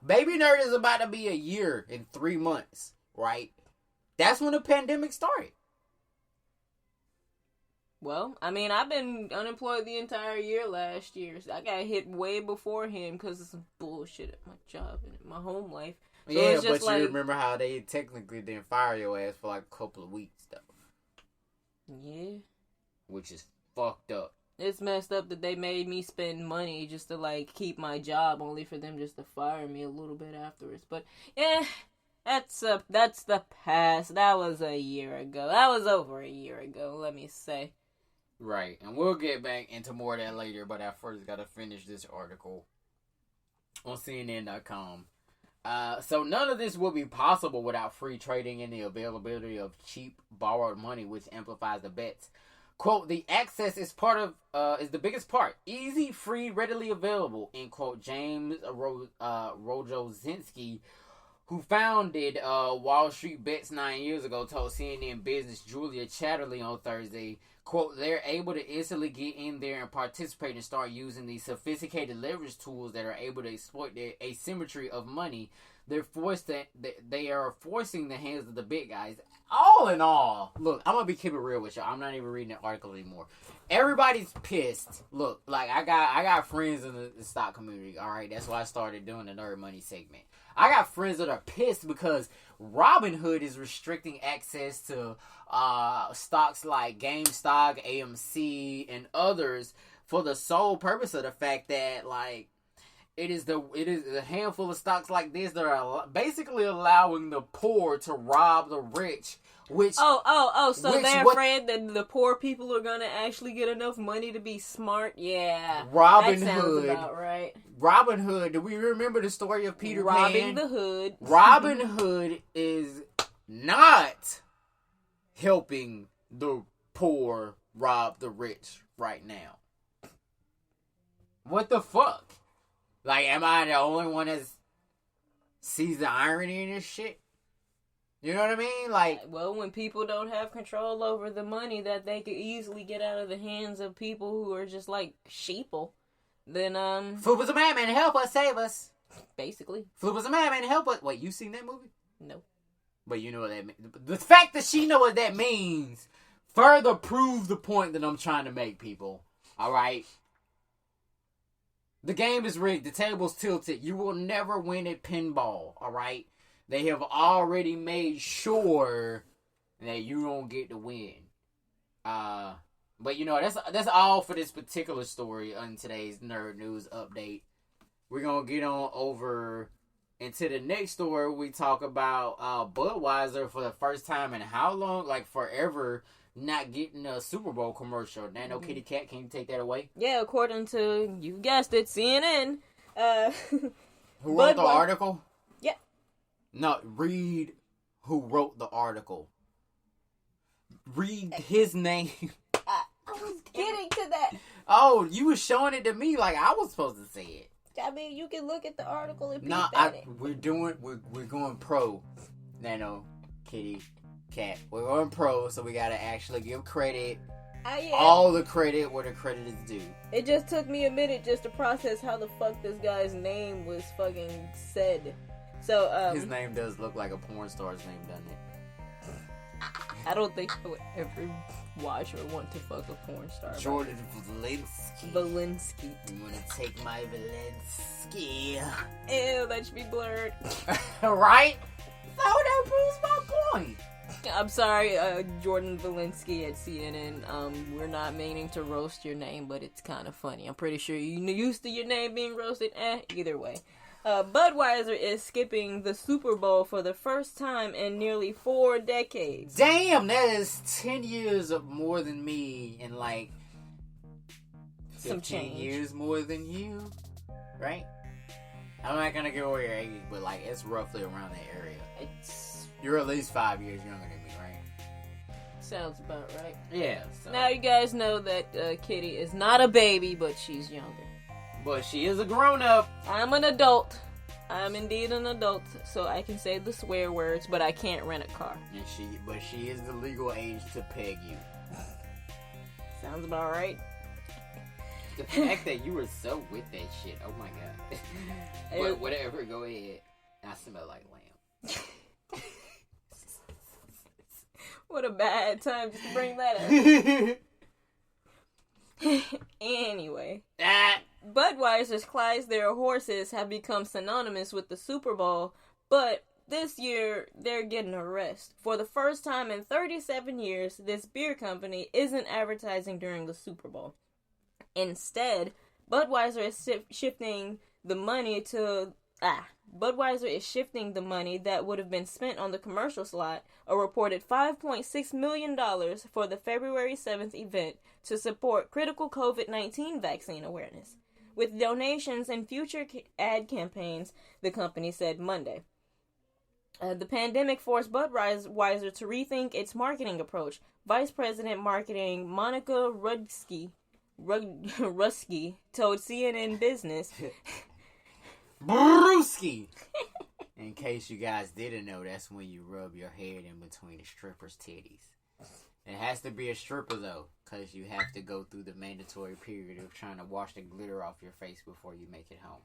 Baby Nerd is about to be a year in 3 months, right? That's when the pandemic started. Well, I mean, I've been unemployed the entire year last year. So I got hit way before him because of some bullshit at my job and at my home life. So Yeah, it's just but like, you remember how they technically didn't fire your ass for like a couple of weeks, though. yeah. Which is fucked up. It's messed up that they made me spend money just to, like, keep my job, only for them just to fire me a little bit afterwards. But, yeah, that's the past. That was a year ago. That was over a year ago, let me say. Right, and we'll get back into more of that later, but I first gotta finish this article on CNN.com. So none of this would be possible without free trading and the availability of cheap borrowed money, which amplifies the bets. Quote, the access is is the biggest part. Easy, free, readily available, end quote. James Rogozinski, who founded Wall Street Bets 9 years ago, told CNN business Julia Chatterley on Thursday, quote, they're able to instantly get in there and participate and start using these sophisticated leverage tools that are able to exploit the asymmetry of money. They are forcing the hands of the big guys. All in all, look, I'm gonna be keeping it real with y'all. I'm not even reading the article anymore. Everybody's pissed. Look, like I got friends in the stock community. All right, that's why I started doing the Nerd Money segment. I got friends that are pissed because Robinhood is restricting access to stocks like GameStop, AMC, and others for the sole purpose of the fact that, like, it is a handful of stocks like this that are basically allowing the poor to rob the rich. Which so they're afraid that the poor people are gonna actually get enough money to be smart. Yeah, that sounds about right. Robinhood. Do we remember the story of Peter Pan? Robbing the hood. Robinhood is not helping the poor rob the rich right now. What the fuck? Like, am I the only one that sees the irony in this shit? You know what I mean? Like, well, when people don't have control over the money that they could easily get out of the hands of people who are just like sheeple, then Flip was a madman, help us, save us. Basically, Flip was a madman, help us. Wait, you seen that movie? No. But you know what that means. The fact that she know what that means further proves the point that I'm trying to make, people. All right. The game is rigged. The table's tilted. You will never win at pinball, all right? They have already made sure that you don't get to win. But, you know, that's all for this particular story on today's Nerd News Update. We're going to get on over into the next story. We talk about Budweiser for the first time in how long? Like, forever. Not getting a Super Bowl commercial. Nano Kitty Cat, can you take that away? Yeah, according to, you guessed it, CNN. Who wrote the article? Yeah. No, read who wrote the article. Read his name. I was getting to that. Oh, you were showing it to me like I was supposed to say it. I mean, you can look at the article and we're going pro. Nano Kitty Cat. We're on pro, so we gotta actually give credit. Yeah. All the credit where the credit is due. It just took me a minute just to process how the fuck this guy's name was fucking said. So, his name does look like a porn star's name, doesn't it? I don't think I would ever watch or want to fuck a porn star. Jordan Valinsky. You wanna take my Valinsky? Ew, that should be blurred. Right? So that proves my point. I'm sorry, Jordan Valinsky at CNN. We're not meaning to roast your name, but it's kind of funny. I'm pretty sure you're used to your name being roasted. Either way. Budweiser is skipping the Super Bowl for the first time in nearly 4 decades. Damn, that is 10 years of more than me and like some change. Years more than you, right? I'm not gonna give away your age, but like it's roughly around that area. You're at least 5 years younger than me, right? Sounds about right. Yeah. So. Now you guys know that Kitty is not a baby, but she's younger. But she is a grown-up. I'm an adult. I'm indeed an adult, so I can say the swear words, but I can't rent a car. And she is the legal age to peg you. Sounds about right. The fact that you were so with that shit, oh my god. But whatever, go ahead. I smell like lamb. What a bad time just to bring that up. Anyway. Budweiser's Clydesdale horses have become synonymous with the Super Bowl, But this year, they're getting a rest. For the first time in 37 years, this beer company isn't advertising during the Super Bowl. Instead, Budweiser is shifting the money that would have been spent on the commercial slot, a reported $5.6 million for the February 7th event to support critical COVID-19 vaccine awareness, with donations and future ad campaigns, the company said Monday. The pandemic forced Budweiser to rethink its marketing approach. Vice President Marketing Monica Ruski told CNN Business. Brewski! In case you guys didn't know, that's when you rub your head in between a stripper's titties. It has to be a stripper, though, because you have to go through the mandatory period of trying to wash the glitter off your face before you make it home.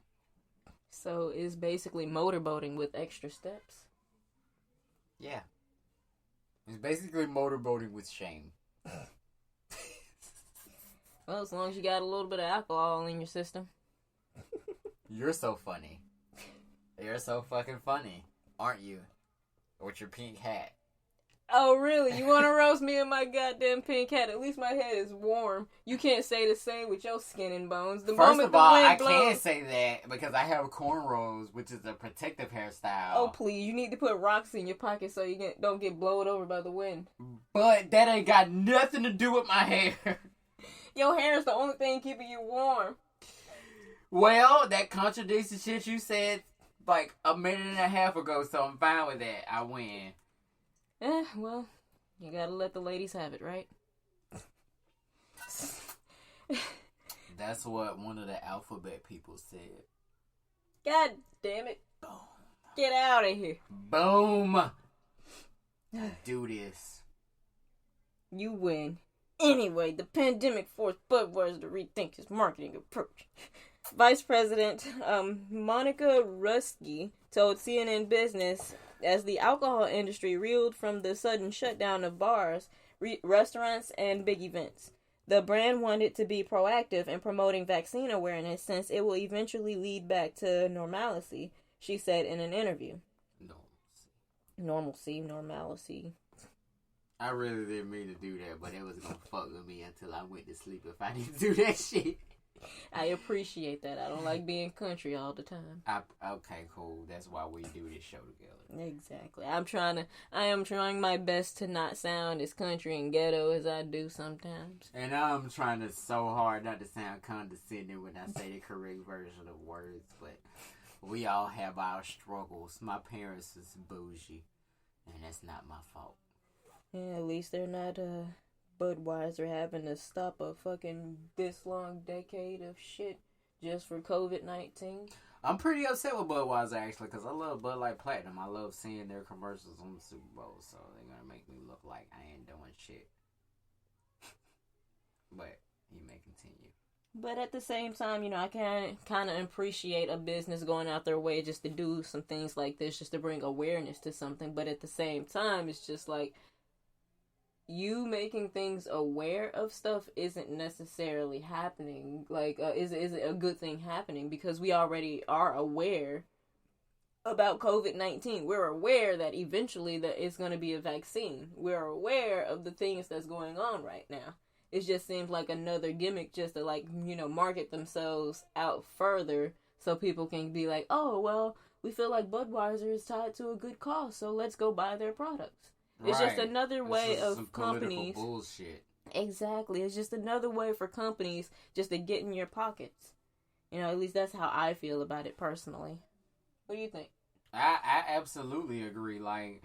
So it's basically motorboating with extra steps? Yeah. It's basically motorboating with shame. Well, as long as you got a little bit of alcohol in your system. You're so funny. You're so fucking funny, aren't you? With your pink hat. Oh, really? You want to roast me in my goddamn pink hat? At least my head is warm. You can't say the same with your skin and bones. First of all, I can't say that because I have cornrows, which is a protective hairstyle. Oh, please. You need to put rocks in your pocket so you don't get blown over by the wind. But that ain't got nothing to do with my hair. Your hair is the only thing keeping you warm. Well, that contradicts the shit you said like a minute and a half ago, so I'm fine with that. I win. Well, you gotta let the ladies have it, right? That's what one of the alphabet people said. God damn it. Boom. Get out of here. Boom. Do this. You win. Anyway, the pandemic forced Budweiser to rethink his marketing approach. Vice President Monica Ruski told CNN Business as the alcohol industry reeled from the sudden shutdown of bars, restaurants, and big events. The brand wanted to be proactive in promoting vaccine awareness since it will eventually lead back to normalcy, she said in an interview. Normalcy. I really didn't mean to do that, but it was gonna fuck with me until I went to sleep if I didn't do that shit. I appreciate that. I don't like being country all the time. Okay, cool. That's why we do this show together. Exactly. I am trying my best to not sound as country and ghetto as I do sometimes. And I'm trying to so hard not to sound condescending when I say the correct version of words, but we all have our struggles. My parents is bougie, and that's not my fault. Yeah, at least they're not, Budweiser having to stop a fucking this long decade of shit just for COVID-19. I'm pretty upset with Budweiser, actually, because I love Bud Light Platinum. I love seeing their commercials on the Super Bowl, so they're going to make me look like I ain't doing shit. But you may continue. But at the same time, you know, I can kind of appreciate a business going out their way just to do some things like this, just to bring awareness to something. But at the same time, it's just like, you making things aware of stuff isn't necessarily happening. Like, is a good thing happening because we already are aware about COVID-19. We're aware that eventually that it's going to be a vaccine. We're aware of the things that's going on right now. It just seems like another gimmick just to, like, you know, market themselves out further so people can be like, oh, well, we feel like Budweiser is tied to a good cause, so let's go buy their products. It's just another way of companies. Bullshit. Exactly. It's just another way for companies just to get in your pockets. You know, at least that's how I feel about it personally. What do you think? I absolutely agree. Like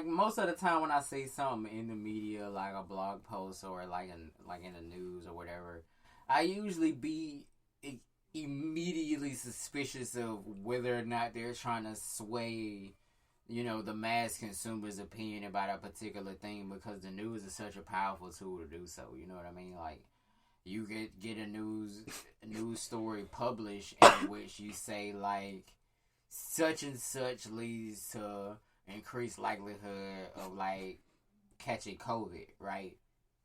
most of the time when I see something in the media, like a blog post or like in the news or whatever, I usually be immediately suspicious of whether or not they're trying to sway, you know, the mass consumer's opinion about a particular thing, because the news is such a powerful tool to do so. You know what I mean? Like, you get a news story published in which you say, like, such and such leads to increased likelihood of, like, catching COVID, right?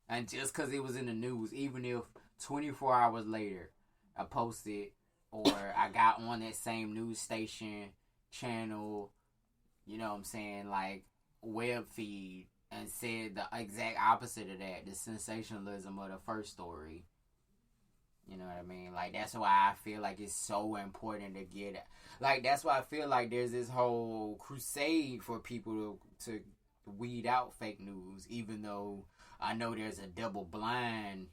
And just because it was in the news, even if 24 hours later I posted or I got on that same news station, channel, you know what I'm saying, like, web feed and said the exact opposite of that, the sensationalism of the first story. You know what I mean? Like, that's why I feel like it's so important to get it. Like, that's why I feel like there's this whole crusade for people to weed out fake news, even though I know there's a double blind,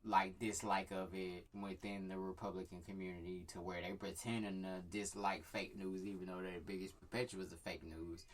like, dislike of it within the Republican community to where they pretending to dislike fake news, even though they're the biggest perpetuators of fake news.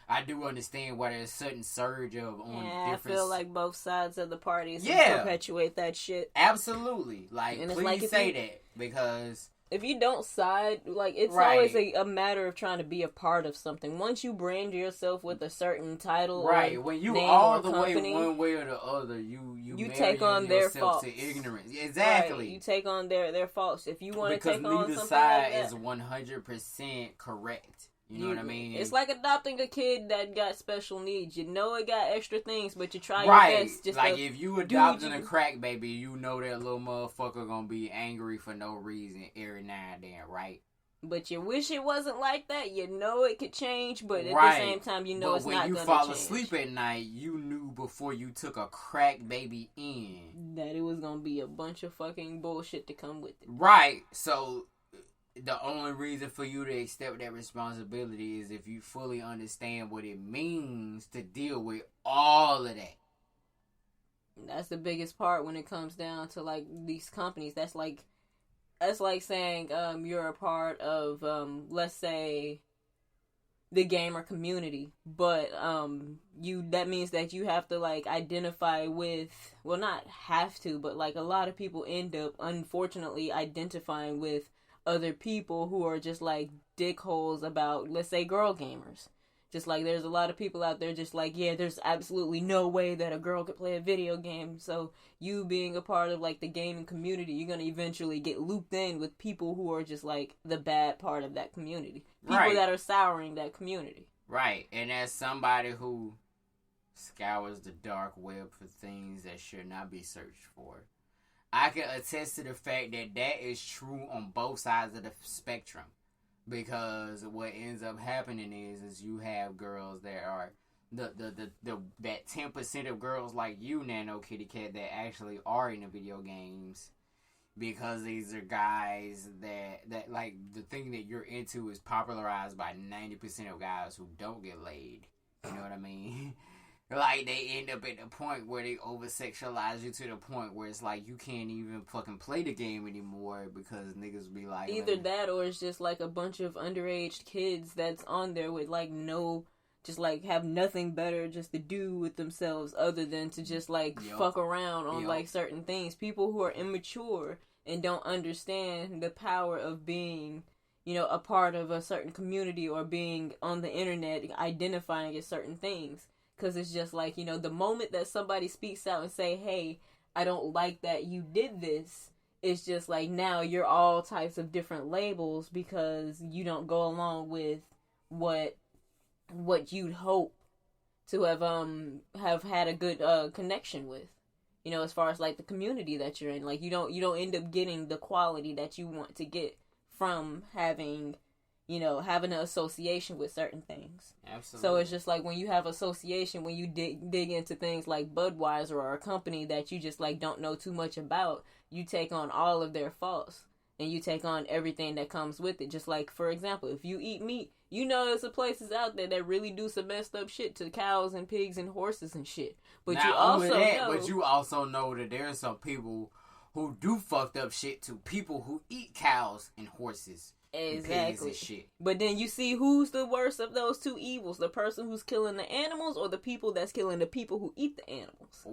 I do understand why there's a certain surge of on different... I feel like both sides of the parties perpetuate that shit. Absolutely. Like, and please like say that, because... If you don't side, like, it's always a matter of trying to be a part of something. Once you brand yourself with a certain title, right? Or when you name all or the company, way one way or the other, you take on their faults to ignorance. Exactly. Right. You take on their faults. If you want to take on something because neither side like is 100% correct. You know what I mean? It's like adopting a kid that got special needs. You know it got extra things, but you try your best. Just like if you adopting a crack baby, you know that little motherfucker gonna be angry for no reason every now and then, right? But you wish it wasn't like that. You know it could change, but at the same time, you know it's not going to change. When you fall asleep at night, you knew before you took a crack baby in that it was going to be a bunch of fucking bullshit to come with it. Right. So the only reason for you to accept that responsibility is if you fully understand what it means to deal with all of that. That's the biggest part when it comes down to, like, these companies. That's like saying you're a part of, let's say, the gamer community, but that means that you have to, like, identify with, well, not have to, but, like, a lot of people end up, unfortunately, identifying with other people who are just, like, dickholes about, let's say, girl gamers. Just like there's a lot of people out there just like, yeah, there's absolutely no way that a girl could play a video game. So you being a part of, like, the gaming community, you're going to eventually get looped in with people who are just, like, the bad part of that community. People that are souring that community. Right. And as somebody who scours the dark web for things that should not be searched for, I can attest to the fact that that is true on both sides of the spectrum. Because what ends up happening is you have girls that are that 10% of girls like you, Nano Kitty Cat, that actually are in the video games, because these are guys that like the thing that you're into is popularized by 90% of guys who don't get laid. You know what I mean? Like, they end up at the point where they over-sexualize you to the point where it's like you can't even fucking play the game anymore because niggas be like... Either that or it's just, like, a bunch of underage kids that's on there with, like, no... Just, like, have nothing better just to do with themselves other than to just, like, fuck around on, like, certain things. People who are immature and don't understand the power of being, you know, a part of a certain community or being on the internet identifying as certain things. Because it's just like, you know, the moment that somebody speaks out and say, hey, I don't like that you did this, it's just like now you're all types of different labels because you don't go along with what you'd hope to have had a good connection with. You know, as far as, like, the community that you're in. Like, you don't end up getting the quality that you want to get from having an association with certain things. Absolutely. So it's just like when you have association, when you dig into things like Budweiser or a company that you just, like, don't know too much about, you take on all of their faults and you take on everything that comes with it. Just like, for example, if you eat meat, you know there's some places out there that really do some messed up shit to cows and pigs and horses and shit. But you also know that there's some people who do fucked up shit to people who eat cows and horses. Exactly. And shit. But then you see who's the worst of those two evils: the person who's killing the animals, or the people that's killing the people who eat the animals.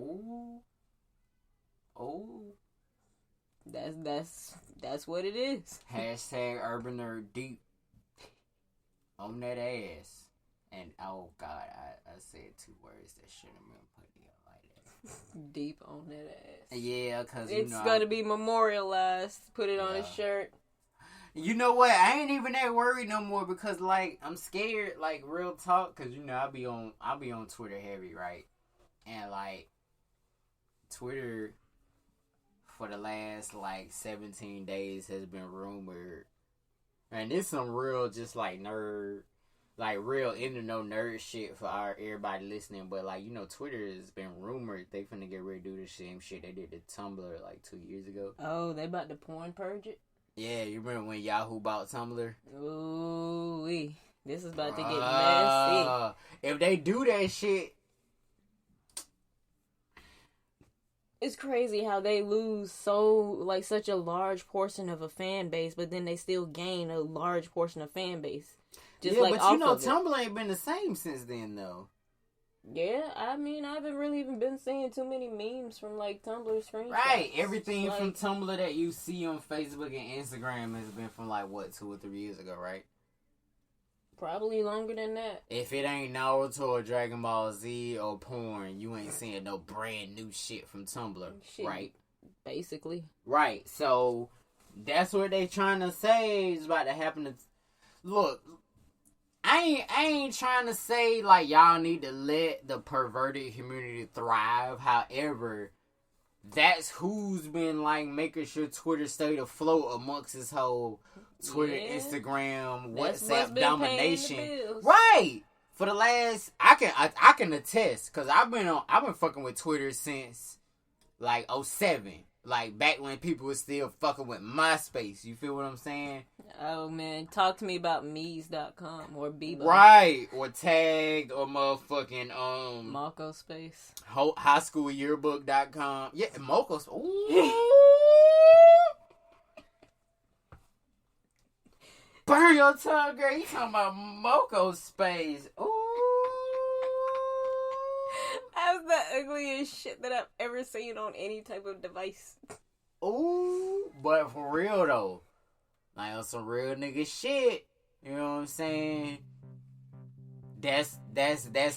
Oh, that's what it is. Hashtag Urban Nerd Deep on that ass. And oh god, I said two words that shouldn't have been put in like that. Deep on that ass. Yeah, because it's gonna be memorialized. Put it on a shirt. You know what? I ain't even that worried no more because, like, I'm scared, like, real talk, because, you know, I'll be on Twitter heavy, right? And, like, Twitter for the last, like, 17 days has been rumored. And it's some real just, like, nerd like real into no nerd shit for everybody listening, but like, you know, Twitter has been rumored they finna get ready to do the same shit they did to Tumblr like 2 years ago. Oh, they about to porn purge it? Yeah, you remember when Yahoo bought Tumblr? Ooh, this is about to get messy. If they do that shit, it's crazy how they lose such a large portion of a fan base, but then they still gain a large portion of fan base. Just yeah, like but you know, of Tumblr ain't been the same since then, though. Yeah, I mean, I haven't really even been seeing too many memes from, like, Tumblr screenshots. Right, everything from Tumblr that you see on Facebook and Instagram has been from, like, what, 2 or 3 years ago, right? Probably longer than that. If it ain't Naruto or Dragon Ball Z or porn, you ain't seeing no brand new shit from Tumblr, right? Basically. Right, so that's what they trying to say is about to happen. Look, I ain't trying to say, like, y'all need to let the perverted community thrive. However, that's who's been, like, making sure Twitter stayed afloat amongst this whole Twitter, Instagram, WhatsApp domination. Right! For the last, I can attest, because I've been fucking with Twitter since, like, 07. Like, back when people were still fucking with MySpace. You feel what I'm saying? Oh, man. Talk to me about Mees.com or Bebo. Right. Or Tagged or motherfucking, Mako Space. Highschoolyearbook.com. Yeah, Moko Space. Ooh. Burn your tongue, girl. You talking about Moko Space. Ooh. That's the ugliest shit that I've ever seen on any type of device. Ooh, but for real though, like on some real nigga shit, you know what I'm saying? That's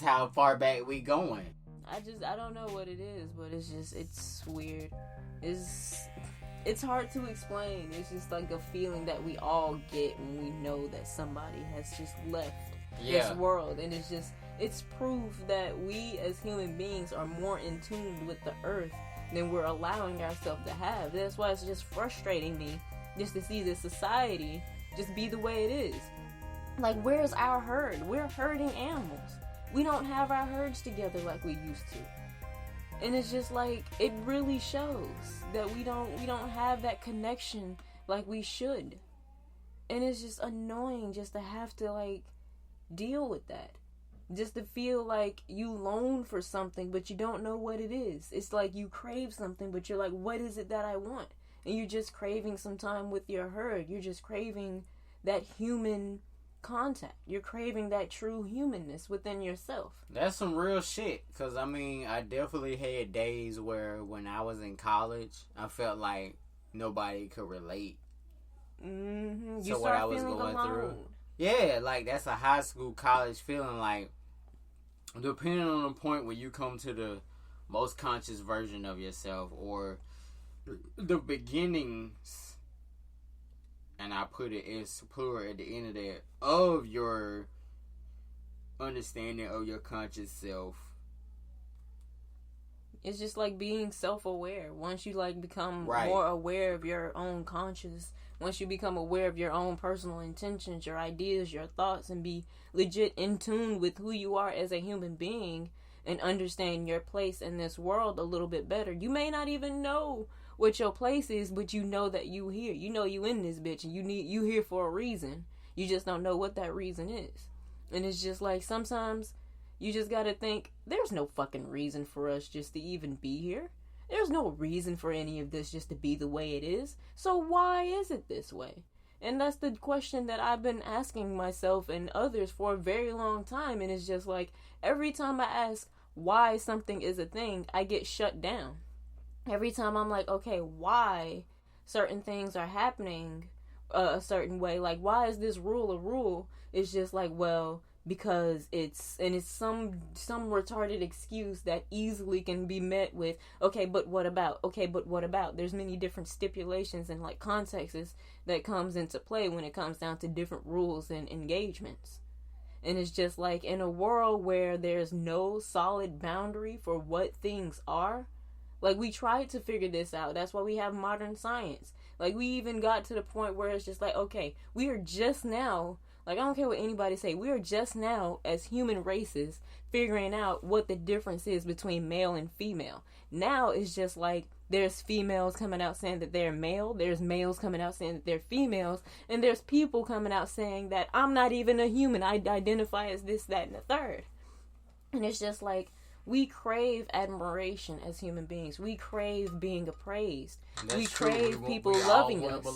how far back we going. I don't know what it is, but it's weird. It's hard to explain. It's just like a feeling that we all get when we know that somebody has just left this world, and it's proof that we as human beings are more in tune with the earth than we're allowing ourselves to have. That's why it's just frustrating me just to see this society just be the way it is. Like, where's our herd? We're herding animals. We don't have our herds together like we used to. And it's just like, it really shows that we don't have that connection like we should. And it's just annoying just to have to, like, deal with that. Just to feel like you long for something, but you don't know what it is. It's like you crave something, but you're like, what is it that I want? And you're just craving some time with your herd. You're just craving that human contact. You're craving that true humanness within yourself. That's some real shit. Because, I mean, I definitely had days where when I was in college, I felt like nobody could relate to what I was going through. Yeah, like, that's a high school, college feeling. Like, depending on the point where you come to the most conscious version of yourself, or the beginnings, and I put it as plural at the end of that, of your understanding of your conscious self. It's just like being self-aware. Once you, like, become more aware of your own conscious, once you become aware of your own personal intentions, your ideas, your thoughts, and be legit in tune with who you are as a human being and understand your place in this world a little bit better. You may not even know what your place is, but you know that you here. You know you in this bitch, and you here for a reason. You just don't know what that reason is. And it's just like, sometimes you just gotta think, there's no fucking reason for us just to even be here. There's no reason for any of this just to be the way it is. So why is it this way? And that's the question that I've been asking myself and others for a very long time. And it's just like, every time I ask why something is a thing, I get shut down. Every time I'm like, okay, why certain things are happening a certain way? Like, why is this rule a rule? It's just like, well, because it's some retarded excuse that easily can be met with, okay, but what about? Okay, but what about? There's many different stipulations and, like, contexts that comes into play when it comes down to different rules and engagements. And it's just like, in a world where there's no solid boundary for what things are, like, we tried to figure this out. That's why we have modern science. Like, we even got to the point where it's just like, okay, we are just now Like, I don't care what anybody say. We are just now, as human races, figuring out what the difference is between male and female. Now it's just like there's females coming out saying that they're male, there's males coming out saying that they're females, and there's people coming out saying that I'm not even a human, I identify as this, that, and the third. And it's just like, we crave admiration as human beings. We crave being appraised. We crave people loving us.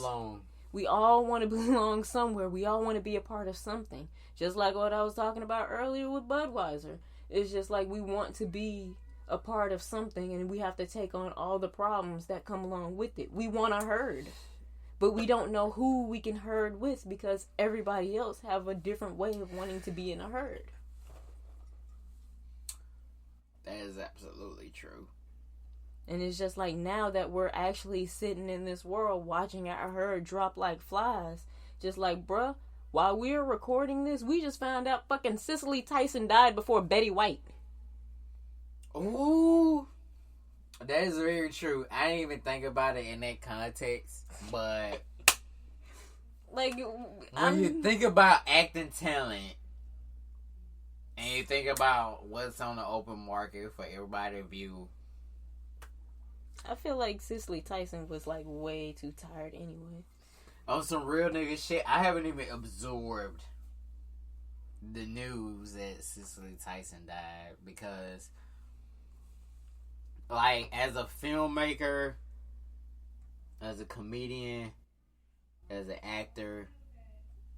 We all want to belong somewhere. We all want to be a part of something. Just like what I was talking about earlier with Budweiser. It's just like we want to be a part of something, and we have to take on all the problems that come along with it. We want a herd, but we don't know who we can herd with because everybody else have a different way of wanting to be in a herd. That is absolutely true. And it's just like now that we're actually sitting in this world watching our herd drop like flies, just like, bruh, while we're recording this, we just found out fucking Cicely Tyson died before Betty White. Ooh, that is very true. I didn't even think about it in that context, but like, when you think about acting talent, and you think about what's on the open market for everybody to view, I feel like Cicely Tyson was like way too tired anyway. On some real nigga shit, I haven't even absorbed the news that Cicely Tyson died because, like, as a filmmaker, as a comedian, as an actor,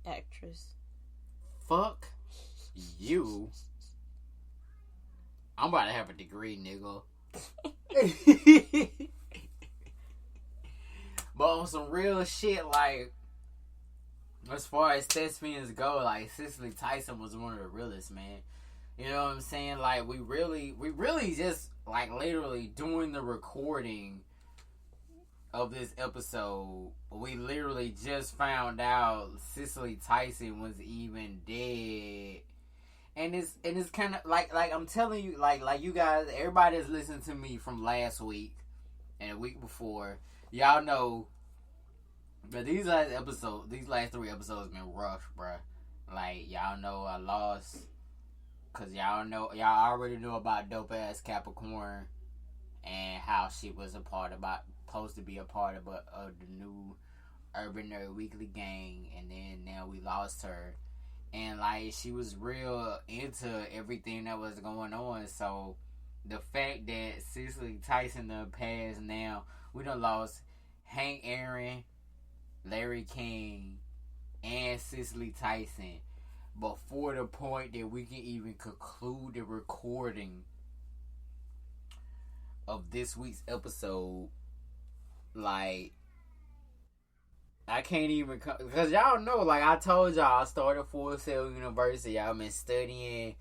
actress, fuck you. I'm about to have a degree, nigga. But on some real shit, like, as far as thespians go, like, Cicely Tyson was one of the realest, man. You know what I'm saying? Like, we really just, like, literally doing the recording of this episode, we literally just found out Cicely Tyson was even dead. And it's kind of like I'm telling you, like you guys, everybody that's listened to me from last week and the week before, y'all know that these last 3 episodes been rough, bruh. Like, y'all know I lost, cause y'all already know about dope ass Capricorn and how she was supposed to be a part of the new Urban Nerd Weekly gang, and then now we lost her. And, like, she was real into everything that was going on. So, the fact that Cicely Tyson done passed now, we done lost Hank Aaron, Larry King, and Cicely Tyson before the point that we can even conclude the recording of this week's episode. Like, I can't even, because y'all know, like I told y'all, I started Full Sail University. I've been studying,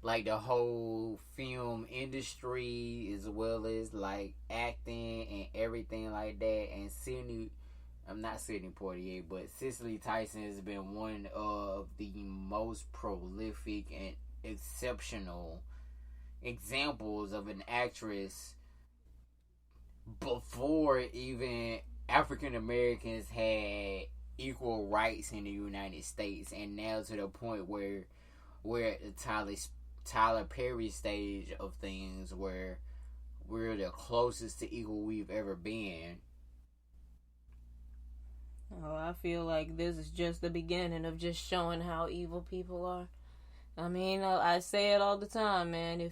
like, the whole film industry as well as, like, acting and everything like that. And Sidney Poitier, but Cicely Tyson has been one of the most prolific and exceptional examples of an actress before even African Americans had equal rights in the United States, and now to the point where we're at the Tyler Perry stage of things, where we're the closest to equal we've ever been. Oh, I feel like this is just the beginning of just showing how evil people are. I mean, I say it all the time, man.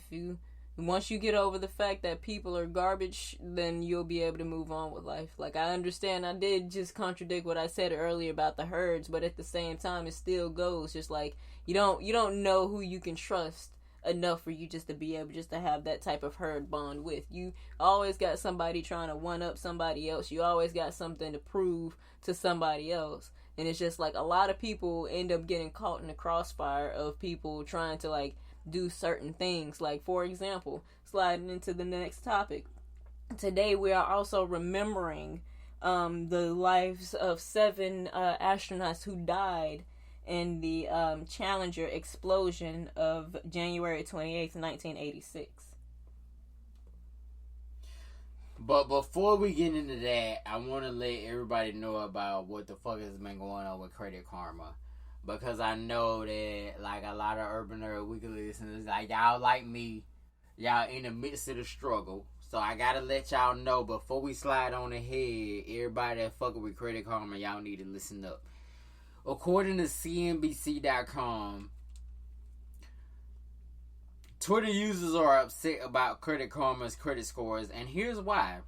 Once you get over the fact that people are garbage, then you'll be able to move on with life. Like, I understand I did just contradict what I said earlier about the herds, but at the same time, it still goes. Just like, you don't know who you can trust enough for you just to be able just to have that type of herd bond with. You always got somebody trying to one-up somebody else. You always got something to prove to somebody else. And it's just like a lot of people end up getting caught in the crossfire of people trying to, like, do certain things. Like, for example, sliding into the next topic, today we are also remembering the lives of 7 astronauts who died in the Challenger explosion of January 28th, 1986. But before we get into that, I want to let everybody know about what the fuck has been going on with Credit Karma. because I know that like a lot of Urban Nerd Weekly listeners, like y'all like me, y'all in the midst of the struggle. So I gotta let y'all know before we slide on ahead, everybody that fucking with Credit Karma, y'all need to listen up. According to CNBC.com, Twitter users are upset about Credit Karma's credit scores, and here's why.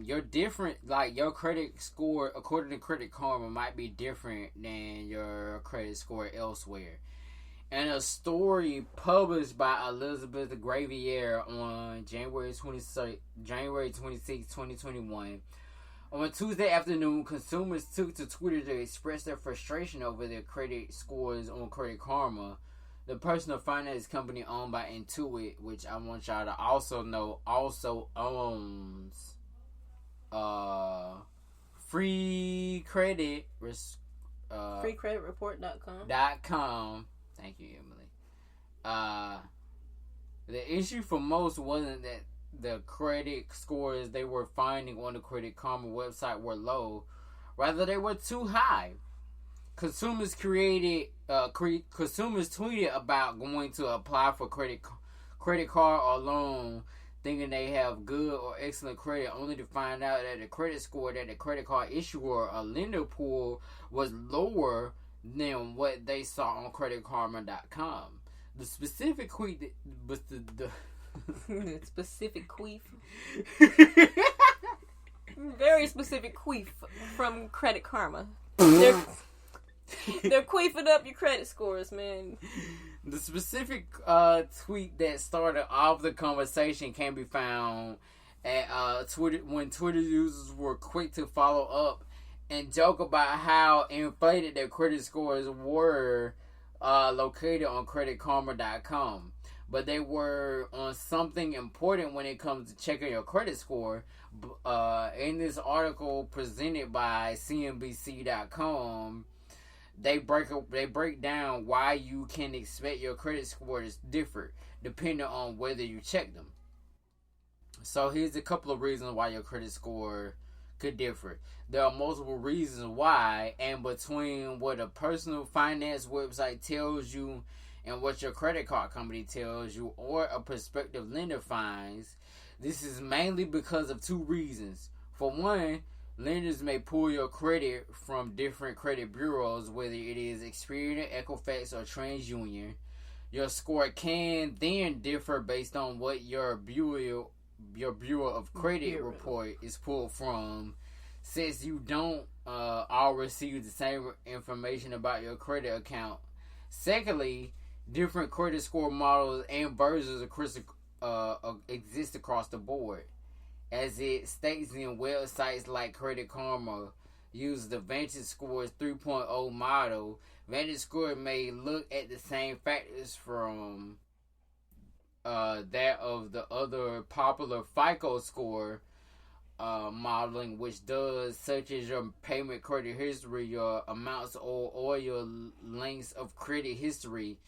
Your credit score, according to Credit Karma, might be different than your credit score elsewhere. And a story published by Elizabeth Gravier on January 26, 2021. On Tuesday afternoon, consumers took to Twitter to express their frustration over their credit scores on Credit Karma, the personal finance company owned by Intuit, which I want y'all to also know also owns freecreditreport.com. Thank you, Emily. The issue for most wasn't that the credit scores they were finding on the Credit Karma website were low. Rather, they were too high. Consumers tweeted about going to apply for credit card or loan, thinking they have good or excellent credit, only to find out that the credit score that the credit card issuer or lender pool was lower than what they saw on creditkarma.com. The specific tweet was the specific queef. Very specific queef from Credit Karma. They're queefing up your credit scores, man. The specific tweet that started off the conversation can be found at Twitter when Twitter users were quick to follow up and joke about how inflated their credit scores were located on creditkarma.com. But they were on something important when it comes to checking your credit score. In this article presented by CNBC.com, they break down why you can expect your credit score to differ depending on whether you check them. So here's a couple of reasons why your credit score could differ. There are multiple reasons why, and between what a personal finance website tells you and what your credit card company tells you or a prospective lender finds, this is mainly because of two reasons. For one, lenders may pull your credit from different credit bureaus, whether it is Experian, Equifax, or TransUnion. Your score can then differ based on what your Bureau of Credit report is pulled from, since you don't all receive the same information about your credit account. Secondly, different credit score models and versions exist across the board. As it states in websites like Credit Karma use the VantageScore 3.0 model, VantageScore may look at the same factors from that of the other popular FICO score modeling, which does, such as your payment credit history, your amounts or your lengths of credit history,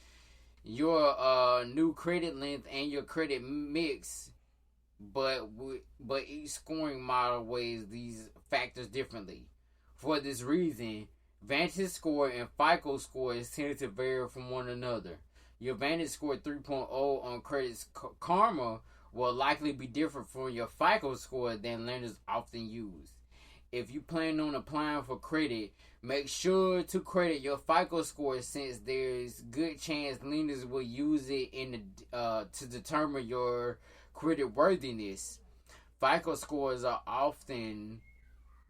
your new credit length, and your credit mix. But each scoring model weighs these factors differently. For this reason, VantageScore and FICO scores tend to vary from one another. Your VantageScore 3.0 on Credit Karma will likely be different from your FICO score than lenders often use. If you plan on applying for credit, make sure to credit your FICO score, since there's good chance lenders will use it to determine your credit worthiness. FICO scores are often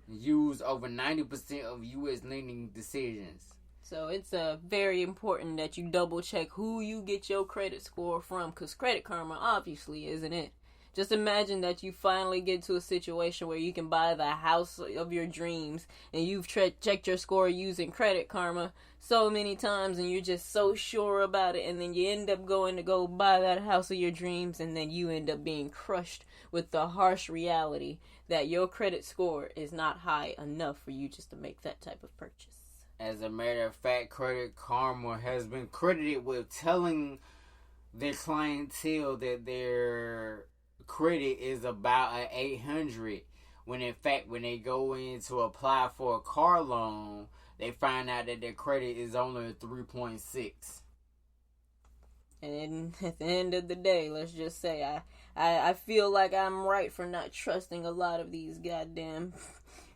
used over 90% of U.S. lending decisions. So it's very important that you double check who you get your credit score from, because Credit Karma obviously isn't it. Just imagine that you finally get to a situation where you can buy the house of your dreams, and you've checked your score using Credit Karma so many times, and you're just so sure about it, and then you end up going to go buy that house of your dreams, and then you end up being crushed with the harsh reality that your credit score is not high enough for you just to make that type of purchase. As a matter of fact, Credit Karma has been credited with telling their clientele that their credit is about an 800, when in fact when they go in to apply for a car loan, they find out that their credit is only a 3.6. And at the end of the day, let's just say I feel like I'm right for not trusting a lot of these goddamn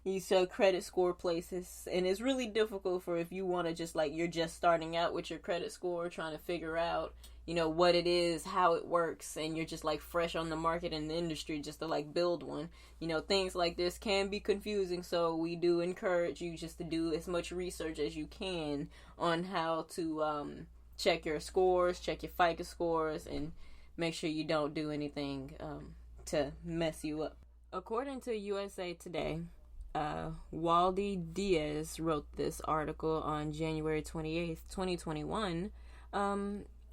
these credit score places. And it's really difficult for if you want to just like, you're just starting out with your credit score, trying to figure out, you know, what it is, how it works, and you're just like fresh on the market in the industry just to like build one. You know, things like this can be confusing, so we do encourage you just to do as much research as you can on how to check your scores, check your FICO scores, and make sure you don't do anything to mess you up. According to USA Today, Waldy Diaz wrote this article on January 28th, 2021.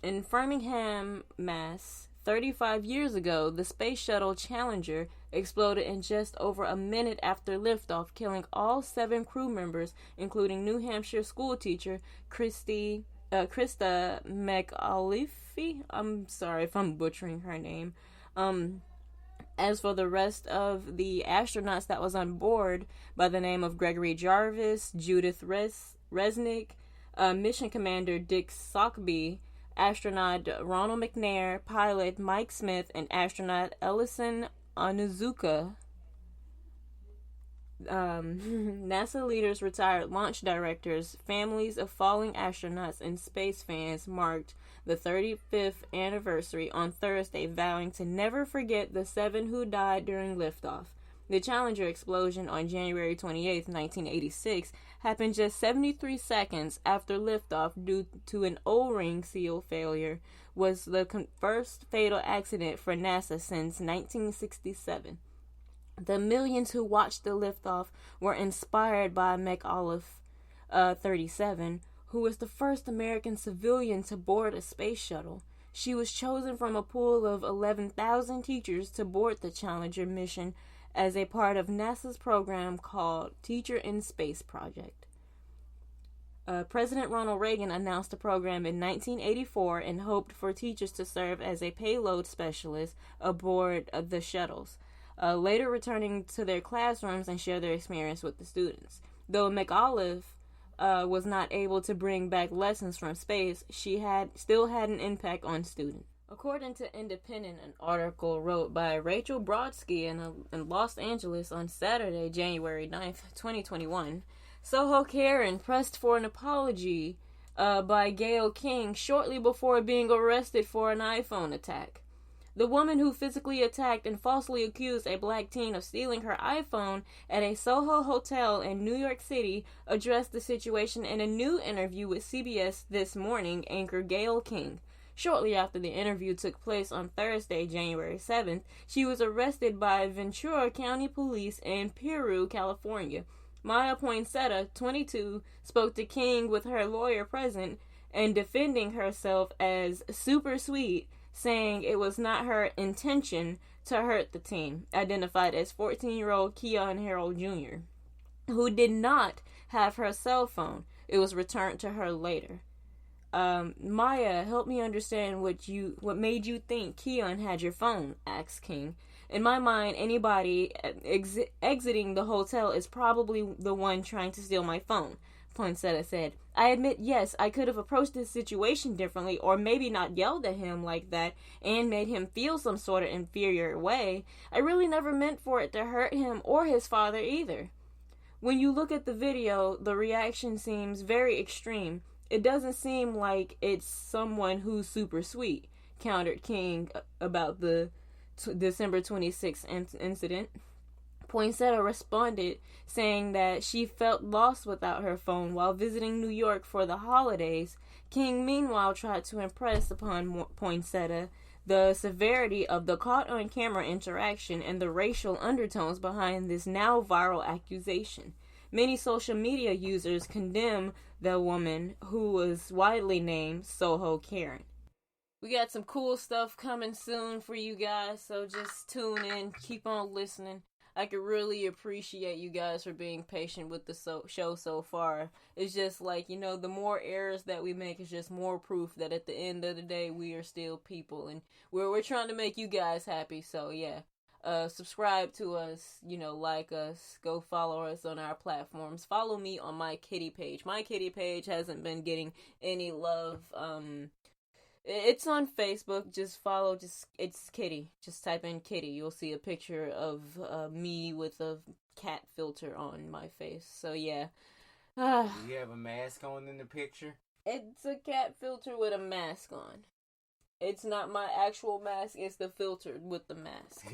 In Framingham, Mass., 35 years ago, the Space Shuttle Challenger exploded in just over a minute after liftoff, killing all 7 crew members, including New Hampshire schoolteacher Krista McAuliffe. I'm sorry if I'm butchering her name. As for the rest of the astronauts that was on board, by the name of Gregory Jarvis, Judith Resnick, Mission Commander Dick Sockby, astronaut Ronald McNair, pilot Mike Smith, and astronaut Ellison Onizuka. NASA leaders, retired launch directors, families of falling astronauts, and space fans marked the 35th anniversary on Thursday, vowing to never forget the 7 who died during liftoff. The Challenger explosion on January 28, 1986, happened just 73 seconds after liftoff due to an O-ring seal failure, was the first fatal accident for NASA since 1967. The millions who watched the liftoff were inspired by McAuliffe, 37, who was the first American civilian to board a space shuttle. She was chosen from a pool of 11,000 teachers to board the Challenger mission as a part of NASA's program called Teacher in Space Project. President Ronald Reagan announced the program in 1984 and hoped for teachers to serve as a payload specialist aboard the shuttles, later returning to their classrooms and share their experience with the students. Though McAuliffe was not able to bring back lessons from space, she still had an impact on students. According to Independent, an article wrote by Rachel Brodsky in Los Angeles on Saturday, January 9th, 2021, Soho Karen pressed for an apology by Gayle King shortly before being arrested for an iPhone attack. The woman who physically attacked and falsely accused a black teen of stealing her iPhone at a Soho hotel in New York City addressed the situation in a new interview with CBS This Morning anchor Gayle King. Shortly after the interview took place on Thursday, January 7th, she was arrested by Ventura County Police in Piru, California. Maya Poinsetta, 22, spoke to King with her lawyer present and defending herself as super sweet, saying it was not her intention to hurt the teen, identified as 14-year-old Keon Harold Jr., who did not have her cell phone. It was returned to her later. Maya, help me understand what made you think Keon had your phone, asked King. In my mind, anybody exiting the hotel is probably the one trying to steal my phone, Poinsetta said. I admit, yes, I could have approached this situation differently, or maybe not yelled at him like that and made him feel some sort of inferior way. I really never meant for it to hurt him or his father either. When you look at the video, the reaction seems very extreme. It doesn't seem like it's someone who's super sweet, countered King about the December 26th incident. Poinsetta responded, saying that she felt lost without her phone while visiting New York for the holidays. King, meanwhile, tried to impress upon Poinsetta the severity of the caught-on-camera interaction and the racial undertones behind this now viral accusation. Many social media users condemn the woman, who was widely named Soho Karen. We got some cool stuff coming soon for you guys, so just tune in, keep on listening. I could really appreciate you guys for being patient with the show so far. It's just like, the more errors that we make is just more proof that at the end of the day, we are still people, and we're trying to make you guys happy, so yeah. Subscribe to us, like us, go follow us on our platforms. Follow me on my kitty page. My kitty page hasn't been getting any love. It's on Facebook. Just follow, it's Kitty. Just type in Kitty. You'll see a picture of me with a cat filter on my face. So yeah. Do you have a mask on in the picture? It's a cat filter with a mask on. It's not my actual mask, it's the filter with the mask.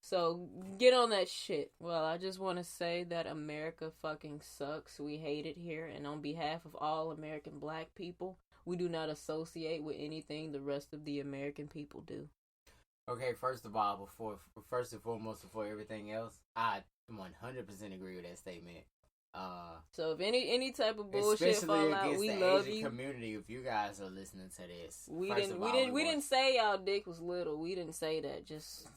So, get on that shit. Well, I just want to say that America fucking sucks. We hate it here. And on behalf of all American black people, we do not associate with anything the rest of the American people do. Okay, first and foremost, before everything else, I 100% agree with that statement. So if any type of bullshit fall out, we love Asian you. Community, if you guys are listening to this, We didn't say y'all dick was little. We didn't say that. Just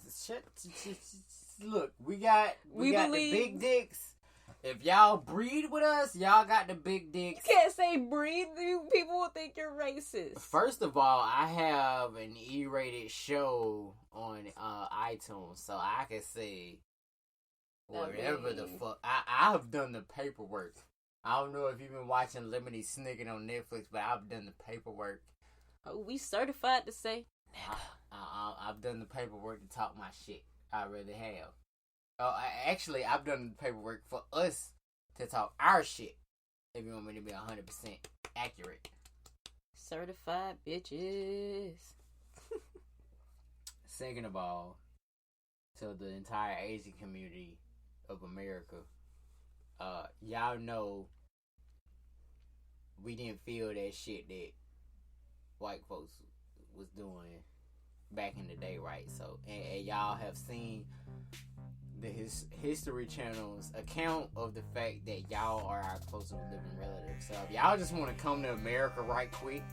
look, we got the big dicks. If y'all breed with us, y'all got the big dicks. You can't say breed. People will think you're racist. First of all, I have an E-rated show on iTunes, so I can say whatever the fuck. I have done the paperwork. I don't know if you've been watching Lemony Snicket on Netflix, but I've done the paperwork. Oh, we certified to say. I've done the paperwork to talk my shit. I really have. Actually, I've done the paperwork for us to talk our shit. If you want me to be 100% accurate. Certified bitches. Second of all, to the entire Asian community of America, y'all know we didn't feel that shit that white folks was doing back in the day, right? So, and y'all have seen the History Channel's account of the fact that y'all are our closest living relatives. So, if y'all just want to come to America right quick,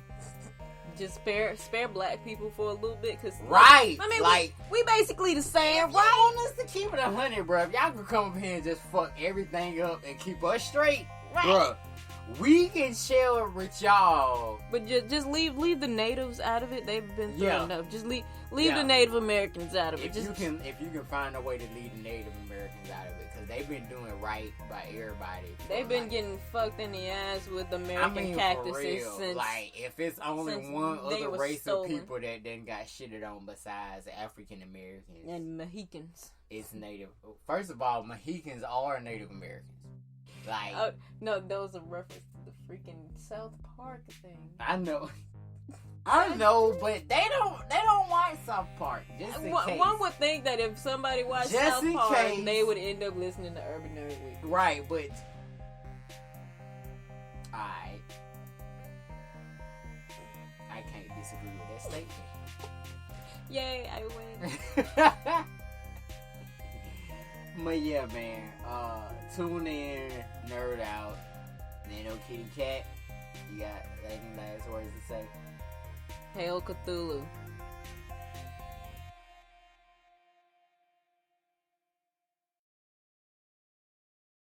just spare black people for a little bit, cause right? I mean, like we basically the same, if right? y'all want us to keep it 100, bro. If y'all can come up here and just fuck everything up and keep us straight, Right. bro, we can chill with y'all. But just leave the natives out of it. They've been through Yeah. enough. Just leave Yeah. the Native Americans out of it. If Just you can find a way to leave the Native Americans out of it, because they've been doing right by everybody. they've been getting fucked in the ass with American for cactuses real, since. like, if it's only since one they other were race stolen. of people that then got shitted on besides African Americans, And Mohicans. it's Native. First of all, Mohicans are Native Americans. Like, Oh no, that was a reference to the freaking South Park thing. I know, but they don't watch South Park. Just in case. One would think that if somebody watched Just South in Park, case. they would end up listening to Urban Nerd Week. Right, but I can't disagree with that statement. Yay, I win. But yeah, man, tune in, nerd out. Nano Kitty Cat, you got any last words to say? Hail Cthulhu.